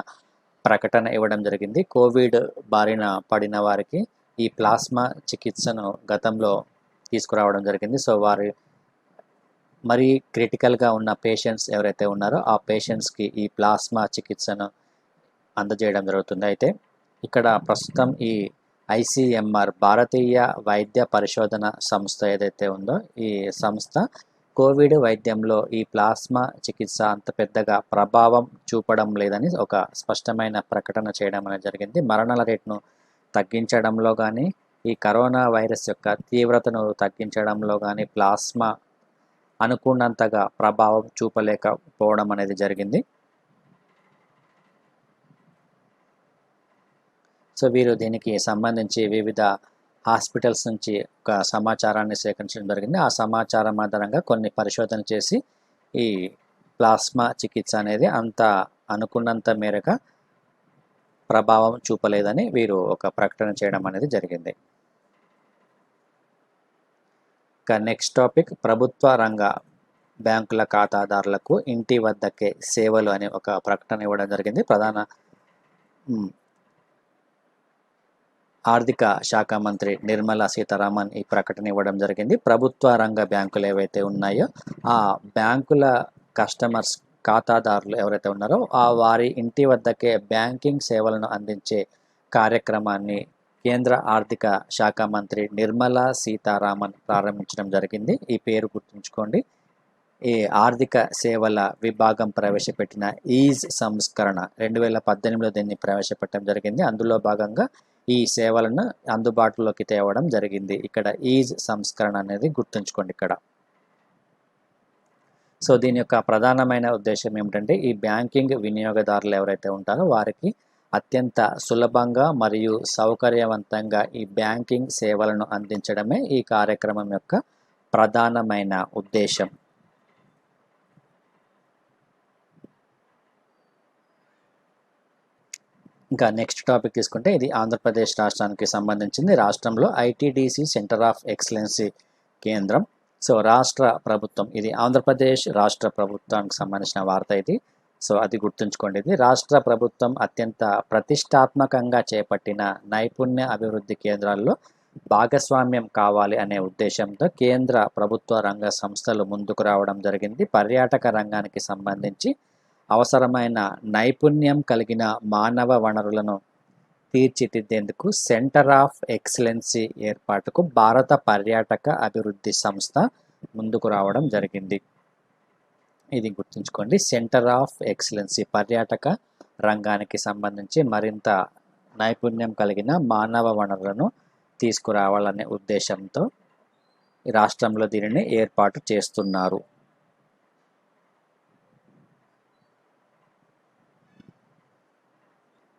ప్రకటన ఇవ్వడం జరిగింది. కోవిడ్ బారిన పడిన వారికి ఈ ప్లాస్మా చికిత్సను గతంలో తీసుకురావడం జరిగింది. వారి మరీ క్రిటికల్గా ఉన్న పేషెంట్స్ ఎవరైతే ఉన్నారో ఆ పేషెంట్స్కి ఈ ప్లాస్మా చికిత్సను అందజేయడం జరుగుతుంది. అయితే ఇక్కడ ప్రస్తుతం ఈ ఐసీఎంఆర్, భారతీయ వైద్య పరిశోధన సంస్థ ఏదైతే ఉందో ఈ సంస్థ కోవిడ్ వైద్యంలో ఈ ప్లాస్మా చికిత్స అంత పెద్దగా ప్రభావం చూపడం లేదని ఒక స్పష్టమైన ప్రకటన చేయడం అనేది జరిగింది. మరణాల రేటును తగ్గించడంలో కానీ, ఈ కరోనా వైరస్ యొక్క తీవ్రతను తగ్గించడంలో కానీ ప్లాస్మా అనుకున్నంతగా ప్రభావం చూపలేకపోవడం అనేది జరిగింది. వీరు దీనికి సంబంధించి వివిధ హాస్పిటల్స్ నుంచి ఒక సమాచారాన్ని సేకరించడం జరిగింది. ఆ సమాచారం ఆధారంగా కొన్ని పరిశోధన చేసి ఈ ప్లాస్మా చికిత్స అనేది అంత అనుకున్నంత మేరకు ప్రభావం చూపలేదని వీరు ఒక ప్రకటన చేయడం అనేది జరిగింది. ఇక నెక్స్ట్ టాపిక్ ప్రభుత్వ రంగ బ్యాంకుల ఖాతాదారులకు ఇంటి వద్దకే సేవలు అనే ఒక ప్రకటన ఇవ్వడం జరిగింది. ప్రధాన ఆర్థిక శాఖ మంత్రి నిర్మలా సీతారామన్ ఈ ప్రకటన ఇవ్వడం జరిగింది. ప్రభుత్వ రంగ బ్యాంకులు ఏవైతే ఉన్నాయో ఆ బ్యాంకుల కస్టమర్స్ ఖాతాదారులు ఎవరైతే ఉన్నారో వారి ఇంటి వద్దకే బ్యాంకింగ్ సేవలను అందించే కార్యక్రమాన్ని కేంద్ర ఆర్థిక శాఖ మంత్రి నిర్మలా సీతారామన్ ప్రారంభించడం జరిగింది. ఈ పేరు గుర్తుంచుకోండి. ఈ ఆర్థిక సేవల విభాగం ప్రవేశపెట్టిన ఈజ్ సంస్కరణ 2018లో దీన్ని ప్రవేశపెట్టడం జరిగింది. అందులో భాగంగా ఈ సేవలను అందుబాటులోకి తేవడం జరిగింది. ఇక్కడ ఈజ్ సంస్కరణ అనేది గుర్తుంచుకోండి ఇక్కడ. సో దీని యొక్క ప్రధానమైన ఉద్దేశం ఏమిటంటే ఈ బ్యాంకింగ్ వినియోగదారులు ఎవరైతే ఉంటారో వారికి అత్యంత సులభంగా మరియు సౌకర్యవంతంగా ఈ బ్యాంకింగ్ సేవలను అందించడమే ఈ కార్యక్రమం యొక్క ప్రధానమైన ఉద్దేశం. ఇంకా నెక్స్ట్ టాపిక్ తీసుకుంటే ఇది ఆంధ్రప్రదేశ్ రాష్ట్రానికి సంబంధించింది. రాష్ట్రంలో ఐటీడీసీ సెంటర్ ఆఫ్ ఎక్సలెన్సీ కేంద్రం. సో రాష్ట్ర ప్రభుత్వం, ఇది ఆంధ్రప్రదేశ్ రాష్ట్ర ప్రభుత్వానికి సంబంధించిన వార్త ఇది. సో అది గుర్తుంచుకోండి. ఇది రాష్ట్ర ప్రభుత్వం అత్యంత ప్రతిష్టాత్మకంగా చేపట్టిన నైపుణ్య అభివృద్ధి కేంద్రాల్లో భాగస్వామ్యం కావాలి అనే ఉద్దేశంతో కేంద్ర ప్రభుత్వ రంగ సంస్థలు ముందుకు రావడం జరిగింది. పర్యాటక రంగానికి సంబంధించి అవసరమైన నైపుణ్యం కలిగిన మానవ వనరులను తీర్చిదిద్దేందుకు సెంటర్ ఆఫ్ ఎక్సలెన్సీ ఏర్పాటుకు భారత పర్యాటక అభివృద్ధి సంస్థ ముందుకు రావడం జరిగింది. ఇది గుర్తుంచుకోండి. సెంటర్ ఆఫ్ ఎక్సలెన్సీ పర్యాటక రంగానికి సంబంధించి మరింత నైపుణ్యం కలిగిన మానవ వనరులను తీసుకురావాలనే ఉద్దేశంతో ఈ రాష్ట్రంలో దీనిని ఏర్పాటు చేస్తున్నారు.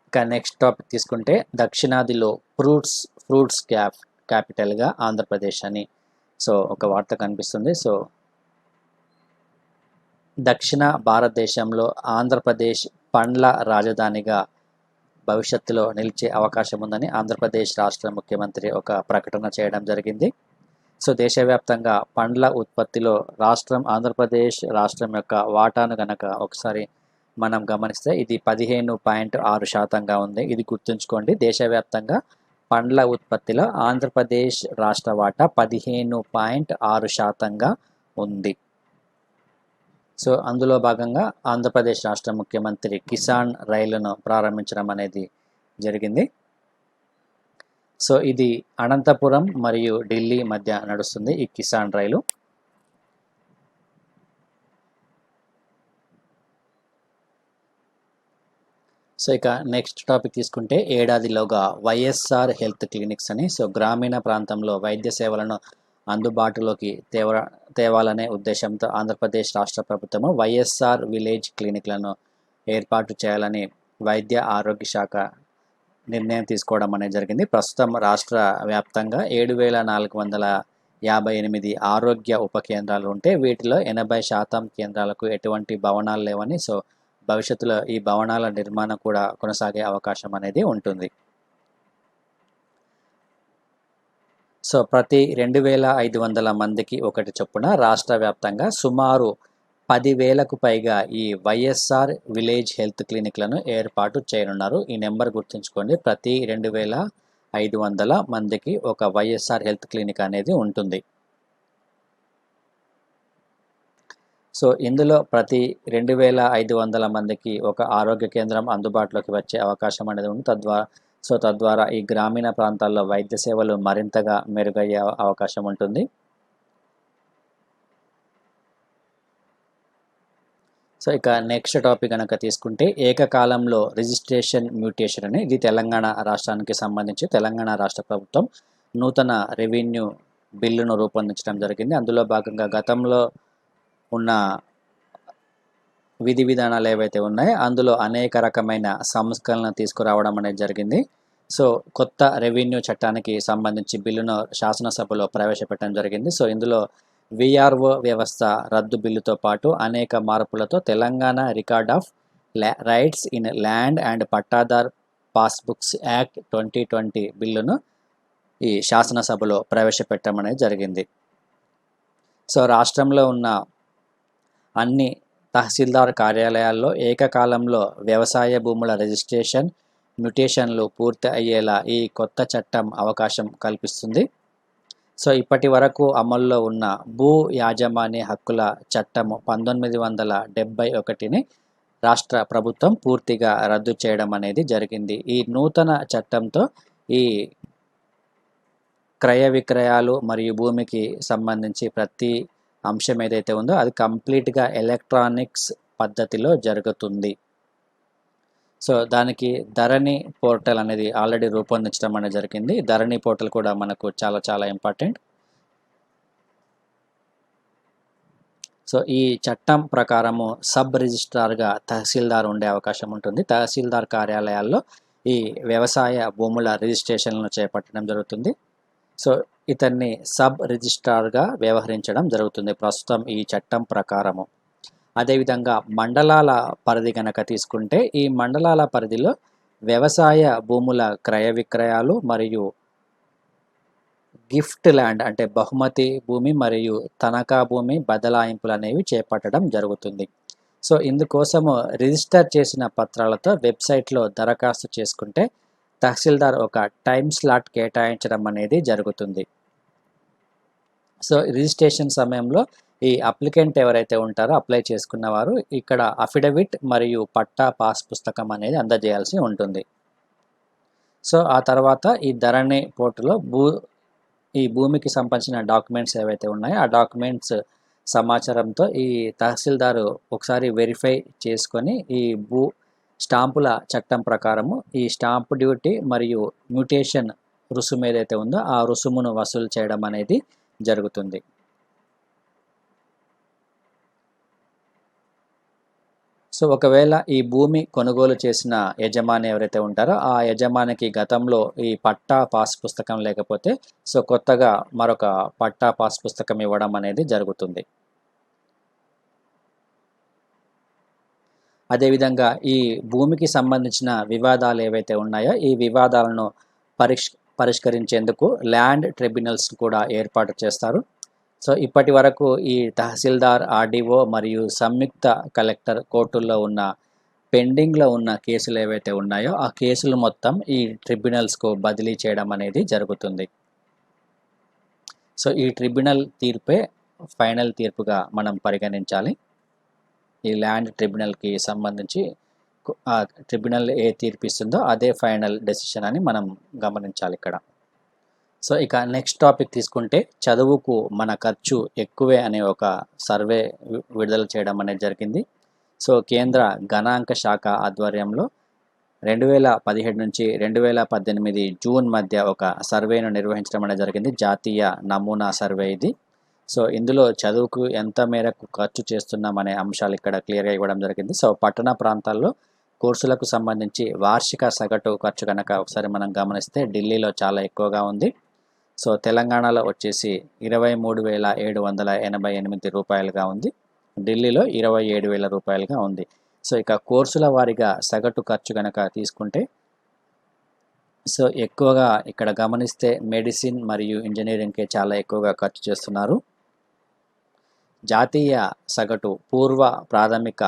ఇక నెక్స్ట్ టాపిక్ తీసుకుంటే దక్షిణాదిలో ఫ్రూట్స్ క్యాపిటల్గా ఆంధ్రప్రదేశ్ అని సో ఒక వార్త కనిపిస్తుంది. సో దక్షిణ భారతదేశంలో ఆంధ్రప్రదేశ్ పండ్ల రాజధానిగా భవిష్యత్తులో నిలిచే అవకాశం ఉందని ఆంధ్రప్రదేశ్ రాష్ట్ర ముఖ్యమంత్రి ఒక ప్రకటన చేయడం జరిగింది. సో దేశవ్యాప్తంగా పండ్ల ఉత్పత్తిలో ఆంధ్రప్రదేశ్ రాష్ట్రం యొక్క వాటాను కనుక ఒకసారి మనం గమనిస్తే ఇది 15.6% ఉంది. ఇది గుర్తుంచుకోండి. దేశవ్యాప్తంగా పండ్ల ఉత్పత్తిలో ఆంధ్రప్రదేశ్ రాష్ట్ర వాటా 15.6% ఉంది. సో అందులో భాగంగా ఆంధ్రప్రదేశ్ రాష్ట్ర ముఖ్యమంత్రి కిసాన్ రైలును ప్రారంభించడం అనేది జరిగింది. సో ఇది అనంతపురం మరియు ఢిల్లీ మధ్య నడుస్తుంది ఈ కిసాన్ రైలు. సో ఇక నెక్స్ట్ టాపిక్ తీసుకుంటే ఏడాదిలోగా వైఎస్ఆర్ హెల్త్ క్లినిక్స్ అని సో గ్రామీణ ప్రాంతంలో వైద్య సేవలను అందుబాటులోకి తేవాలనే ఉద్దేశంతో ఆంధ్రప్రదేశ్ రాష్ట్ర ప్రభుత్వము వైఎస్ఆర్ విలేజ్ క్లినిక్లను ఏర్పాటు చేయాలని వైద్య ఆరోగ్య శాఖ నిర్ణయం తీసుకోవడం అనేది జరిగింది. ప్రస్తుతం రాష్ట్ర వ్యాప్తంగా 7,458 ఆరోగ్య ఉప కేంద్రాలు ఉంటే వీటిలో 80% కేంద్రాలకు ఎటువంటి భవనాలు లేవని సో భవిష్యత్తులో ఈ భవనాల నిర్మాణం కూడా కొనసాగే అవకాశం అనేది ఉంటుంది. సో ప్రతి 2,500 మందికి ఒకటి చొప్పున రాష్ట్ర వ్యాప్తంగా సుమారు 10,000కు పైగా ఈ వైఎస్ఆర్ విలేజ్ హెల్త్ క్లినిక్లను ఏర్పాటు చేయనున్నారు. ఈ నెంబర్ గుర్తుంచుకోండి. ప్రతి 2,500 మందికి ఒక వైఎస్ఆర్ హెల్త్ క్లినిక్ అనేది ఉంటుంది. సో ఇందులో ప్రతి 2,500 మందికి ఒక ఆరోగ్య కేంద్రం అందుబాటులోకి వచ్చే అవకాశం అనేది ఉంది. తద్వారా ఈ గ్రామీణ ప్రాంతాల్లో వైద్య సేవలు మరింతగా మెరుగయ్యే అవకాశం ఉంటుంది. సో ఇక నెక్స్ట్ టాపిక్ కనుక తీసుకుంటే ఏకకాలంలో రిజిస్ట్రేషన్ మ్యూటేషన్ అని ఇది తెలంగాణ రాష్ట్రానికి సంబంధించి తెలంగాణ రాష్ట్ర ప్రభుత్వం నూతన రెవెన్యూ బిల్లును రూపొందించడం జరిగింది. అందులో భాగంగా గతంలో ఉన్న విధి విధానాలు ఏవైతే ఉన్నాయో అందులో అనేక రకమైన సంస్కరణలు తీసుకురావడం అనేది జరిగింది. సో కొత్త రెవెన్యూ చట్టానికి సంబంధించి బిల్లును శాసనసభలో ప్రవేశపెట్టడం జరిగింది. సో ఇందులో విఆర్ఓ వ్యవస్థ రద్దు బిల్లుతో పాటు అనేక మార్పులతో Telangana record of rights in land and pattadar passbooks act 2020 బిల్లును ఈ శాసనసభలో ప్రవేశపెట్టడం అనేది జరిగింది. సో రాష్ట్రంలో ఉన్న అన్ని తహసీల్దార్ కార్యాలయాల్లో ఏకకాలంలో వ్యవసాయ భూముల రిజిస్ట్రేషన్, మ్యుటేషన్లు పూర్తి అయ్యేలా ఈ కొత్త చట్టం అవకాశం కల్పిస్తుంది. సో ఇప్పటి వరకు అమల్లో ఉన్న భూ యాజమాన్య హక్కుల చట్టము 1971ని రాష్ట్ర ప్రభుత్వం పూర్తిగా రద్దు చేయడం అనేది జరిగింది. ఈ నూతన చట్టంతో ఈ క్రయ విక్రయాలు మరియు భూమికి సంబంధించి ప్రతి అంశం ఏదైతే ఉందో అది కంప్లీట్గా ఎలక్ట్రానిక్స్ పద్ధతిలో జరుగుతుంది. సో దానికి ధరణి పోర్టల్ అనేది ఆల్రెడీ రూపొందించడం అనేది జరిగింది. ధరణి పోర్టల్ కూడా మనకు చాలా చాలా ఇంపార్టెంట్. సో ఈ చట్టం ప్రకారము సబ్ రిజిస్ట్రార్గా తహసీల్దార్ ఉండే అవకాశం ఉంటుంది. తహసీల్దార్ కార్యాలయాల్లో ఈ వ్యవసాయ భూముల రిజిస్ట్రేషన్లను చేపట్టడం జరుగుతుంది. సో ఇతన్ని సబ్ రిజిస్ట్రార్గా వ్యవహరించడం జరుగుతుంది ప్రస్తుతం ఈ చట్టం ప్రకారము. అదేవిధంగా మండలాల పరిధి కనుక తీసుకుంటే ఈ మండలాల పరిధిలో వ్యవసాయ భూముల క్రయ విక్రయాలు మరియు గిఫ్ట్ ల్యాండ్ అంటే బహుమతి భూమి మరియు తనఖా భూమి బదలాయింపులు అనేవి చేపట్టడం జరుగుతుంది. సో ఇందుకోసము రిజిస్టర్ చేసిన పత్రాలతో వెబ్సైట్లో దరఖాస్తు చేసుకుంటే తహసీల్దార్ ఒక టైం స్లాట్ కేటాయించడం అనేది జరుగుతుంది. సో రిజిస్ట్రేషన్ సమయంలో ఈ అప్లికెంట్ ఎవరైతే ఉంటారో అప్లై చేసుకున్న వారు ఇక్కడ అఫిడవిట్ మరియు పట్టా పాస్ పుస్తకం అనేది అందజేయాల్సి ఉంటుంది. సో ఆ తర్వాత ఈ ధరణి పోర్టల్లో ఈ భూమికి సంబంధించిన డాక్యుమెంట్స్ ఏవైతే ఉన్నాయో ఆ డాక్యుమెంట్స్ సమాచారంతో ఈ తహసీల్దారు ఒకసారి వెరిఫై చేసుకొని ఈ స్టాంపుల చట్టం ప్రకారము ఈ స్టాంప్ డ్యూటీ మరియు మ్యుటేషన్ రుసుము ఏదైతే ఉందో ఆ రుసుమును వసూలు చేయడం అనేది జరుగుతుంది. సో ఒకవేళ ఈ భూమి కొనుగోలు చేసిన యజమాని ఎవరైతే ఉంటారో ఆ యజమానికి గతంలో ఈ పట్టా పాస్ పుస్తకం లేకపోతే సో కొత్తగా మరొక పట్టా పాస్ పుస్తకం ఇవ్వడం అనేది జరుగుతుంది. అదేవిధంగా ఈ భూమికి సంబంధించిన వివాదాలు ఏవైతే ఉన్నాయో ఈ వివాదాలను పరిష్కరించేందుకు ల్యాండ్ ట్రిబ్యునల్స్ కూడా ఏర్పాటు చేస్తారు. సో ఇప్పటి వరకు ఈ తహసీల్దార్, ఆర్డీఓ మరియు సంయుక్త కలెక్టర్ కోర్టుల్లో ఉన్న పెండింగ్లో ఉన్న కేసులు ఏవైతే ఉన్నాయో ఆ కేసులు మొత్తం ఈ ట్రిబ్యునల్స్కు బదిలీ చేయడం అనేది జరుగుతుంది. సో ఈ ట్రిబ్యునల్ తీర్పే ఫైనల్ తీర్పుగా మనం పరిగణించాలి. ఈ ల్యాండ్ ట్రిబ్యునల్కి సంబంధించి ట్రిబ్యునల్ ఏ తీర్పు ఇస్తుందో అదే ఫైనల్ డెసిషన్ అని మనం గమనించాలి ఇక్కడ. సో ఇక నెక్స్ట్ టాపిక్ తీసుకుంటే చదువుకు మన ఖర్చు ఎక్కువే అనే ఒక సర్వే విడుదల చేయడం అనేది జరిగింది. సో కేంద్ర గణాంక శాఖ ఆధ్వర్యంలో 2017 నుంచి 2018 జూన్ మధ్య ఒక సర్వేను నిర్వహించడం అనేది జరిగింది. జాతీయ నమూనా సర్వే ఇది. సో ఇందులో చదువుకు ఎంత మేరకు ఖర్చు చేస్తున్నాం అనే అంశాలు ఇక్కడ క్లియర్గా ఇవ్వడం జరిగింది. సో పట్టణ ప్రాంతాల్లో కోర్సులకు సంబంధించి వార్షిక సగటు ఖర్చు కనుక ఒకసారి మనం గమనిస్తే ఢిల్లీలో చాలా ఎక్కువగా ఉంది. సో తెలంగాణలో వచ్చేసి 23,788 రూపాయలుగా ఉంది. ఢిల్లీలో 27,000 రూపాయలుగా ఉంది. సో ఇక కోర్సుల వారీగా సగటు ఖర్చు కనుక తీసుకుంటే సో ఎక్కువగా ఇక్కడ గమనిస్తే మెడిసిన్ మరియు ఇంజనీరింగ్కే చాలా ఎక్కువగా ఖర్చు చేస్తున్నారు. జాతీయ సగటు పూర్వ ప్రాథమిక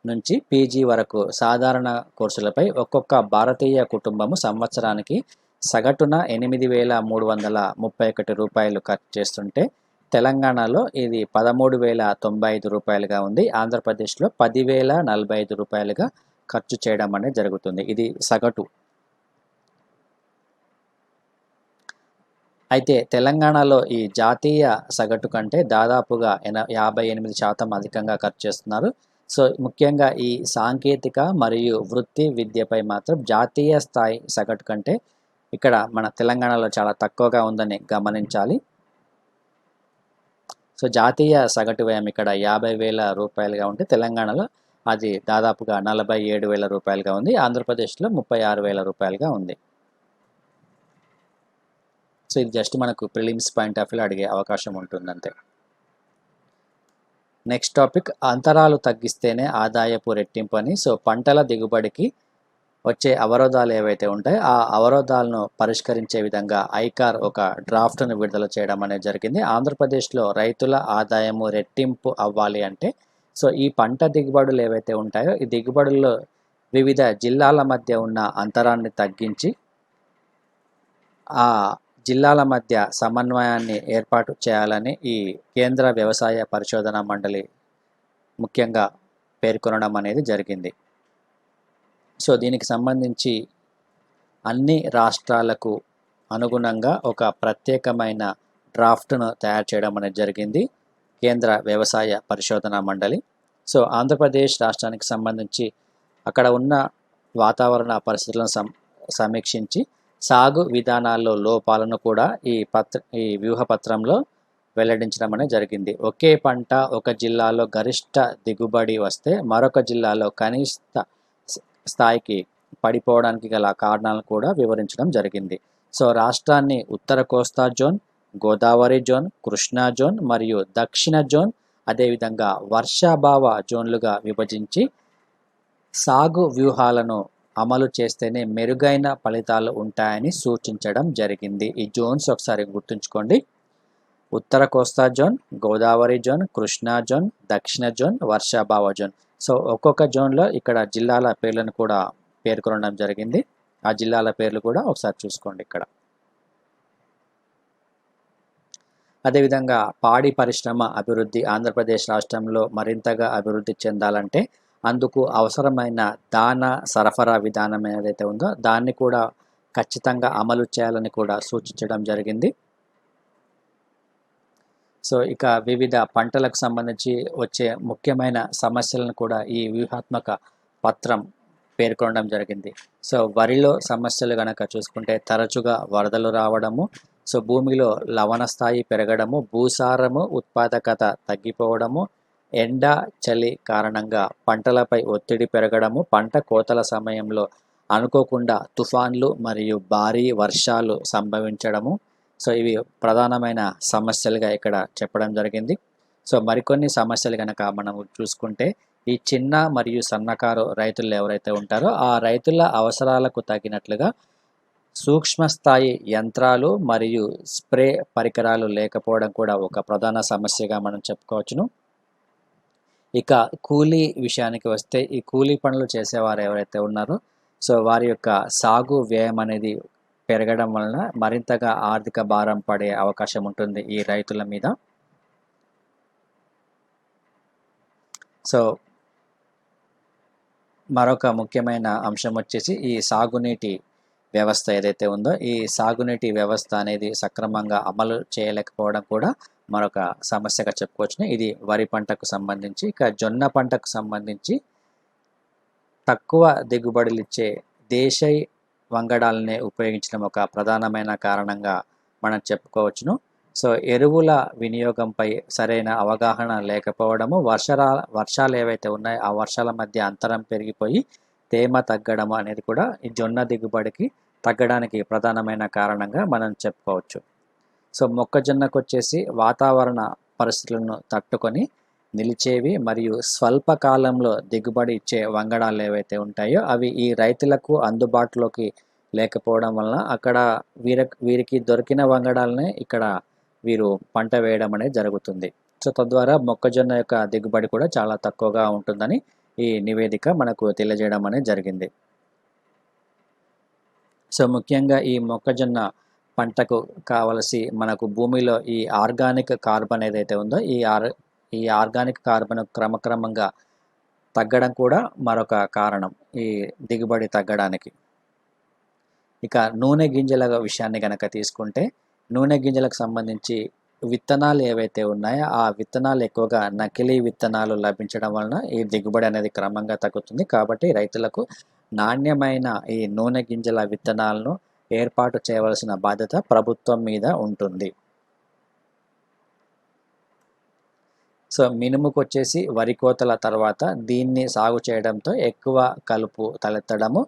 నుంచి పీజీ వరకు సాధారణ కోర్సులపై ఒక్కొక్క భారతీయ కుటుంబము సంవత్సరానికి సగటున 8,331 రూపాయలు ఖర్చు చేస్తుంటే తెలంగాణలో ఇది 13,095 రూపాయలుగా ఉంది. ఆంధ్రప్రదేశ్లో 10,045 రూపాయలుగా ఖర్చు చేయడం అనేది జరుగుతుంది. ఇది సగటు. అయితే తెలంగాణలో ఈ జాతీయ సగటు కంటే దాదాపుగా 58% అధికంగా ఖర్చు చేస్తున్నారు. సో ముఖ్యంగా ఈ సాంకేతిక మరియు వృత్తి విద్యపై మాత్రం జాతీయ స్థాయి సగటు కంటే ఇక్కడ మన తెలంగాణలో చాలా తక్కువగా ఉందని గమనించాలి. సో జాతీయ సగటు వ్యయం ఇక్కడ 50,000 రూపాయలుగా ఉంటే తెలంగాణలో అది దాదాపుగా 47,000 రూపాయలుగా ఉంది. ఆంధ్రప్రదేశ్లో 36,000 రూపాయలుగా ఉంది. సో ఇది జస్ట్ మనకు ప్రిలిమ్స్ పాయింట్ ఆఫ్ వ్యూలో అడిగే అవకాశం ఉంటుంది అంతే. నెక్స్ట్ టాపిక్ అంతరాలు తగ్గిస్తేనే ఆదాయపు రెట్టింపు అని. సో పంటల దిగుబడికి వచ్చే అవరోధాలు ఏవైతే ఉంటాయో ఆ అవరోధాలను పరిష్కరించే విధంగా ఐకార్ ఒక డ్రాఫ్ట్ను విడుదల చేయడం అనేది జరిగింది. ఆంధ్రప్రదేశ్లో రైతుల ఆదాయము రెట్టింపు అవ్వాలి అంటే సో ఈ పంట దిగుబడులు ఏవైతే ఉంటాయో ఈ దిగుబడుల్లో వివిధ జిల్లాల మధ్య ఉన్న అంతరాన్ని తగ్గించి ఆ జిల్లాల మధ్య సమన్వయాన్ని ఏర్పాటు చేయాలని ఈ కేంద్ర వ్యవసాయ పరిశోధన మండలి ముఖ్యంగా పేర్కొనడం అనేది జరిగింది. సో దీనికి సంబంధించి అన్ని రాష్ట్రాలకు అనుగుణంగా ఒక ప్రత్యేకమైన డ్రాఫ్ట్ను తయారు చేయడం అనేది జరిగింది కేంద్ర వ్యవసాయ పరిశోధన మండలి. సో ఆంధ్రప్రదేశ్ రాష్ట్రానికి సంబంధించి అక్కడ ఉన్న వాతావరణ పరిస్థితులను సమీక్షించి సాగు విధానాల్లో లోపాలను కూడా ఈ వ్యూహపత్రంలో వెల్లడించడం అనేది జరిగింది. ఒకే పంట ఒక జిల్లాలో గరిష్ట దిగుబడి వస్తే మరొక జిల్లాలో కనిష్ట స్థాయికి పడిపోవడానికి గల కారణాలను కూడా వివరించడం జరిగింది. సో రాష్ట్రాన్ని ఉత్తర కోస్తా zone, Godavari zone, Krishna zone మరియు దక్షిణ జోన్ అదేవిధంగా వర్షాభావ జోన్లుగా విభజించి సాగు వ్యూహాలను అమలు చేస్తేనే మెరుగైన ఫలితాలు ఉంటాయని సూచించడం జరిగింది. ఈ జోన్స్ ఒకసారి గుర్తుంచుకోండి. ఉత్తర కోస్తా zone, Godavari zone, Krishna zone, దక్షిణ జోన్, వర్షాభావ జోన్. సో ఒక్కొక్క జోన్లో ఇక్కడ జిల్లాల పేర్లను కూడా పేర్కొనడం జరిగింది. ఆ జిల్లాల పేర్లు కూడా ఒకసారి చూసుకోండి ఇక్కడ. అదేవిధంగా పాడి పరిశ్రమ అభివృద్ధి ఆంధ్రప్రదేశ్ రాష్ట్రంలో మరింతగా అభివృద్ధి చెందాలంటే అందుకు అవసరమైన దాన సరఫరా విధానం ఏదైతే ఉందో దాన్ని కూడా ఖచ్చితంగా అమలు చేయాలని కూడా సూచించడం జరిగింది. సో ఇక వివిధ పంటలకు సంబంధించి వచ్చే ముఖ్యమైన సమస్యలను కూడా ఈ వ్యూహాత్మక పత్రం పేర్కొనడం జరిగింది. సో వరిలో సమస్యలు గనక చూసుకుంటే తరచుగా వరదలు రావడము, సో భూమిలో లవణ స్థాయి పెరగడము, భూసారము ఉత్పాదకత తగ్గిపోవడము, ఎండ చలి కారణంగా పంటలపై ఒత్తిడి పెరగడము, పంట కోతల సమయంలో అనుకోకుండా తుఫాన్లు మరియు భారీ వర్షాలు సంభవించడము. సో ఇవి ప్రధానమైన సమస్యలుగా ఇక్కడ చెప్పడం జరిగింది. సో మరికొన్ని సమస్యలు కనుక మనం చూసుకుంటే ఈ చిన్న మరియు సన్నకారు రైతులు ఎవరైతే ఉంటారో ఆ రైతుల అవసరాలకు తగినట్లుగా సూక్ష్మ స్థాయి యంత్రాలు మరియు స్ప్రే పరికరాలు లేకపోవడం కూడా ఒక ప్రధాన సమస్యగా మనం చెప్పుకోవచ్చును. ఇక కూలీ విషయానికి వస్తే ఈ కూలీ పనులు చేసేవారు ఎవరైతే ఉన్నారో సో వారి యొక్క సాగు వ్యయం అనేది పెరగడం వలన మరింతగా ఆర్థిక భారం పడే అవకాశం ఉంటుంది ఈ రైతుల మీద. సో మరొక ముఖ్యమైన అంశం వచ్చేసి ఈ సాగునీటి వ్యవస్థ ఏదైతే ఉందో ఈ సాగునీటి వ్యవస్థ అనేది సక్రమంగా అమలు చేయలేకపోవడం కూడా మరొక సమస్యగా చెప్పుకోవచ్చును. ఇది వరి పంటకు సంబంధించి. ఇక జొన్న పంటకు సంబంధించి తక్కువ దిగుబడులు ఇచ్చే దేశీ వంగడాలనే ఉపయోగించడం ఒక ప్రధానమైన కారణంగా మనం చెప్పుకోవచ్చును. సో ఎరువుల వినియోగంపై సరైన అవగాహన లేకపోవడము, వర్షాలు ఏవైతే ఉన్నాయో ఆ వర్షాల మధ్య అంతరం పెరిగిపోయి తేమ తగ్గడము అనేది కూడా ఈ జొన్న దిగుబడికి తగ్గడానికి ప్రధానమైన కారణంగా మనం చెప్పుకోవచ్చు. సో మొక్కజొన్నకు వచ్చేసి వాతావరణ పరిస్థితులను తట్టుకొని నిలిచేవి మరియు స్వల్పకాలంలో దిగుబడి ఇచ్చే వంగడాలు ఏవైతే ఉంటాయో అవి ఈ రైతులకు అందుబాటులోకి లేకపోవడం వలన అక్కడ వీరికి దొరికిన వంగడాలనే ఇక్కడ వీరు పంట వేయడం అనేది జరుగుతుంది. సో తద్వారా మొక్కజొన్న యొక్క దిగుబడి కూడా చాలా తక్కువగా ఉంటుందని ఈ నివేదిక మనకు తెలియజేయడం అనేది జరిగింది. సో ముఖ్యంగా ఈ మొక్కజొన్న పంటకు కావలసి మనకు భూమిలో ఈ ఆర్గానిక్ కార్బన్ ఏదైతే ఉందో ఈ ఆర్గానిక్ కార్బన్ క్రమక్రమంగా తగ్గడం కూడా మరొక కారణం ఈ దిగుబడి తగ్గడానికి. ఇక నూనె గింజల విషయాన్ని కనుక తీసుకుంటే నూనె గింజలకు సంబంధించి విత్తనాలు ఏవైతే ఉన్నాయో ఆ విత్తనాలు ఎక్కువగా నకిలీ విత్తనాలు లభించడం వలన ఈ దిగుబడి అనేది క్రమంగా తగ్గుతుంది. కాబట్టి రైతులకు నాణ్యమైన ఈ నూనె గింజల విత్తనాలను ఏర్పాటు చేయవలసిన బాధ్యత ప్రభుత్వం మీద ఉంటుంది. సో మినుముకు వచ్చేసి వరి కోతల తర్వాత దీన్ని సాగు చేయడంతో ఎక్కువ కలుపు తలెత్తడము,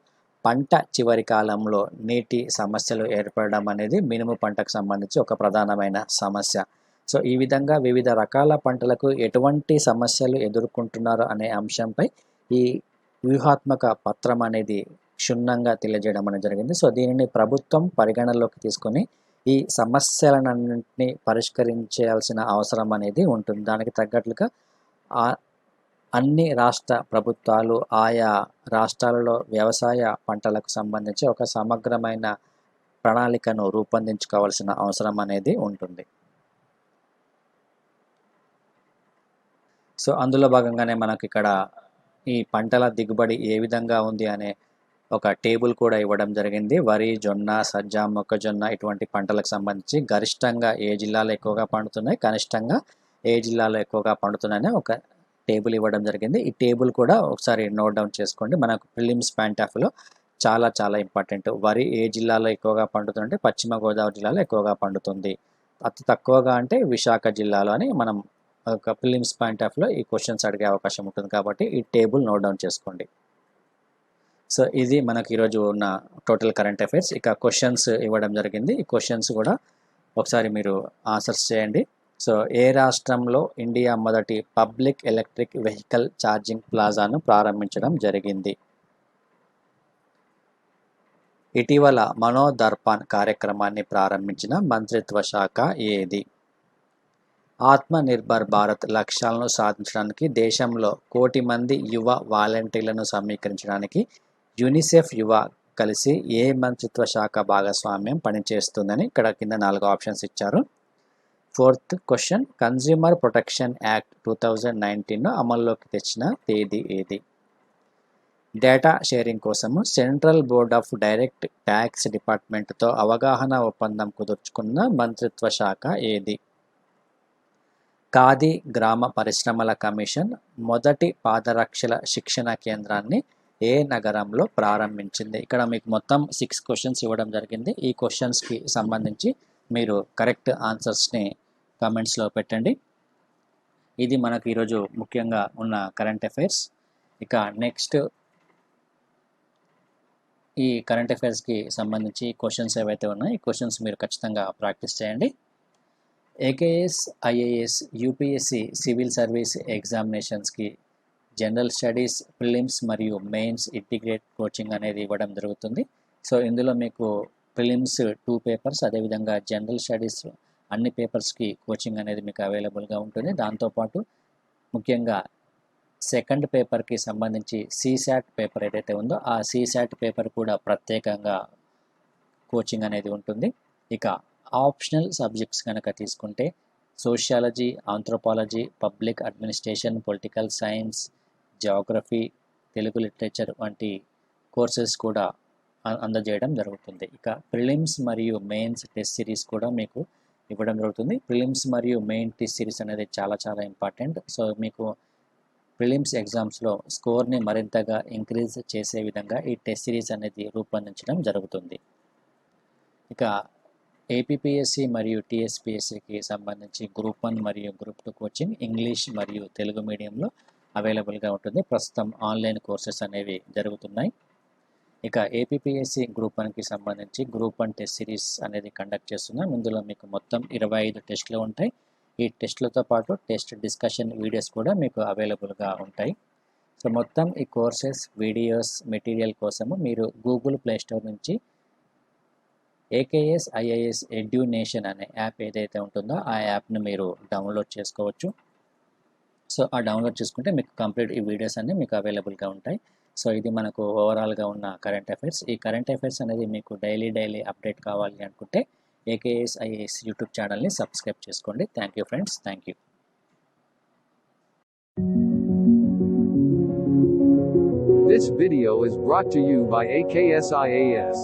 పంట చివరి కాలంలో నీటి సమస్యలు ఏర్పడడం అనేది మినుము పంటకు సంబంధించి ఒక ప్రధానమైన సమస్య. సో ఈ విధంగా వివిధ రకాల పంటలకు ఎటువంటి సమస్యలు ఎదుర్కొంటున్నారు అనే అంశంపై ఈ వ్యూహాత్మక పత్రం అనేది క్షుణ్ణంగా తెలియజేయడం అనేది జరిగింది. సో దీనిని ప్రభుత్వం పరిగణనలోకి తీసుకొని ఈ సమస్యలన్నింటినీ పరిష్కరించాల్సిన అవసరం అనేది ఉంటుంది. దానికి తగ్గట్లుగా అన్ని రాష్ట్ర ప్రభుత్వాలు ఆయా రాష్ట్రాలలో వ్యవసాయ పంటలకు సంబంధించి ఒక సమగ్రమైన ప్రణాళికను రూపొందించుకోవాల్సిన అవసరం అనేది ఉంటుంది. సో అందులో భాగంగానే మనకి ఇక్కడ ఈ పంటల దిగుబడి ఏ విధంగా ఉంది అనే ఒక టేబుల్ కూడా ఇవ్వడం జరిగింది. వరి, జొన్న, సజ్జ, మొక్కజొన్న ఇటువంటి పంటలకు సంబంధించి గరిష్టంగా ఏ జిల్లాలో ఎక్కువగా పండుతున్నాయి, కనిష్టంగా ఏ జిల్లాలో ఎక్కువగా పండుతున్నాయని ఒక టేబుల్ ఇవ్వడం జరిగింది. ఈ టేబుల్ కూడా ఒకసారి నోట్ డౌన్ చేసుకోండి. మనకు ప్రిలిమ్స్ పాయింట్ ఆఫ్ వ్యూలో చాలా చాలా ఇంపార్టెంట్. వరి ఏ జిల్లాలో ఎక్కువగా పండుతుందంటే పశ్చిమ గోదావరి జిల్లాలో ఎక్కువగా పండుతుంది. అతి తక్కువగా అంటే విశాఖ జిల్లాలో అని మనం ఒక ప్రిలిమ్స్ పాయింట్ ఆఫ్ వ్యూలో ఈ క్వశ్చన్స్ అడిగే అవకాశం ఉంటుంది. కాబట్టి ఈ టేబుల్ నోట్ డౌన్ చేసుకోండి. సో ఇది మనకి ఈరోజు ఉన్న టోటల్ కరెంట్ అఫైర్స్. ఇక క్వశ్చన్స్ ఇవ్వడం జరిగింది. ఈ క్వశ్చన్స్ కూడా ఒకసారి మీరు ఆన్సర్స్ చేయండి. సో ఏ రాష్ట్రంలో ఇండియా మొదటి పబ్లిక్ ఎలక్ట్రిక్ వెహికల్ ఛార్జింగ్ ప్లాజాను ప్రారంభించడం జరిగింది? ఇటీవల మనోదర్పణ్ కార్యక్రమాన్ని ప్రారంభించిన మంత్రిత్వ శాఖ ఏది? ఆత్మ నిర్భర్ భారత్ లక్ష్యాలను సాధించడానికి దేశంలో 1 కోటి మంది యువ వాలంటీర్లను సమీకరించడానికి యూనిసెఫ్ యువ కలిసి ఏ మంత్రిత్వ శాఖ భాగస్వామ్యం పనిచేస్తుందని ఇక్కడ కింద 4 ఆప్షన్స్ ఇచ్చారు. 4th question, consumer protection act 2019ను అమల్లోకి తెచ్చిన తేదీ ఏది? డేటా షేరింగ్ కోసము central board of direct tax డిపార్ట్మెంట్తో అవగాహన ఒప్పందం కుదుర్చుకున్న మంత్రిత్వ శాఖ ఏది? ఖాదీ గ్రామ పరిశ్రమల కమిషన్ మొదటి పాదరక్షల శిక్షణ కేంద్రాన్ని ఏ నగరంలో ప్రారంభించింది? ఇక్కడ మీకు మొత్తం 6 క్వశ్చన్స్ ఇవ్వడం జరిగింది. ఈ క్వశ్చన్స్కి సంబంధించి మీరు కరెక్ట్ ఆన్సర్స్ని కామెంట్స్లో పెట్టండి. ఇది మనకు ఈరోజు ముఖ్యంగా ఉన్న కరెంట్ అఫైర్స్. ఇక నెక్స్ట్ ఈ కరెంట్ అఫైర్స్కి సంబంధించి క్వశ్చన్స్ ఏవైతే ఉన్నాయో ఈ క్వశ్చన్స్ మీరు ఖచ్చితంగా ప్రాక్టీస్ చేయండి. AKS, IAS, UPSC civil service ఎగ్జామినేషన్స్కి జనరల్ స్టడీస్, ప్రిలిమ్స్ మరియు మెయిన్స్ ఇంటిగ్రేట్ కోచింగ్ అనేది ఇవ్వడం జరుగుతుంది. సో ఇందులో మీకు ప్రిలిమ్స్ 2 పేపర్స్, అదేవిధంగా జనరల్ స్టడీస్ అన్ని పేపర్స్కి కోచింగ్ అనేది మీకు అవైలబుల్గా ఉంటుంది. దాంతోపాటు ముఖ్యంగా సెకండ్ పేపర్కి సంబంధించి సీశాట్ పేపర్ ఏదైతే ఉందో ఆ సీశాట్ పేపర్ కూడా ప్రత్యేకంగా కోచింగ్ అనేది ఉంటుంది. ఇక ఆప్షనల్ సబ్జెక్ట్స్ కనుక తీసుకుంటే sociology, anthropology, public administration, political science, Geography, Telugu literature వంటి కోర్సెస్ కూడా అందజేయడం జరుగుతుంది. ఇక ప్రిలిమ్స్ మరియు మెయిన్స్ టెస్ట్ సిరీస్ కూడా మీకు ఇవ్వడం జరుగుతుంది. ప్రిలిమ్స్ మరియు మెయిన్ టెస్ట్ సిరీస్ అనేది చాలా చాలా ఇంపార్టెంట్. సో మీకు ప్రిలిమ్స్ ఎగ్జామ్స్లో స్కోర్ని మరింతగా ఇంక్రీజ్ చేసే విధంగా ఈ టెస్ట్ సిరీస్ అనేది రూపొందించడం జరుగుతుంది. ఇక ఏపీపీఎస్సి మరియు టీఎస్పీఎస్సికి సంబంధించి గ్రూప్ 1 మరియు గ్రూప్ 2 కోచింగ్ ఇంగ్లీష్ మరియు తెలుగు మీడియంలో అవైలబుల్గా ఉంటుంది. ప్రస్తుతం ఆన్లైన్ కోర్సెస్ అనేవి జరుగుతున్నాయి. ఇక ఏపీపీఎస్సి గ్రూప్ 1కి సంబంధించి గ్రూప్ 1 టెస్ట్ సిరీస్ అనేది కండక్ట్ చేస్తున్నాం. ఇందులో మీకు మొత్తం 25 టెస్టులు ఉంటాయి. ఈ టెస్టులతో పాటు టెస్ట్ డిస్కషన్ వీడియోస్ కూడా మీకు అవైలబుల్గా ఉంటాయి. సో మొత్తం ఈ కోర్సెస్, వీడియోస్, మెటీరియల్ కోసము మీరు గూగుల్ ప్లే స్టోర్ నుంచి ఏకేఎస్ ఐఏఎస్ ఎడ్యునేషన్ అనే యాప్ ఏదైతే ఉంటుందో ఆ యాప్ని మీరు డౌన్లోడ్ చేసుకోవచ్చు. సో ఆ డౌన్లోడ్ చేసుకుంటే మీకు కంప్లీట్ ఈ వీడియోస్ అన్నీ మీకు అవైలబుల్గా ఉంటాయి. సో ఇది మనకు ఓవరాల్గా ఉన్న కరెంట్ అఫైర్స్. ఈ కరెంట్ అఫైర్స్ అనేది మీకు డైలీ అప్డేట్ కావాలి అనుకుంటే ఏకేఎస్ ఐఏఎస్ యూట్యూబ్ ఛానల్ని సబ్స్క్రైబ్ చేసుకోండి. Thank you friends, thank you. This video is brought to you by AKS IAS.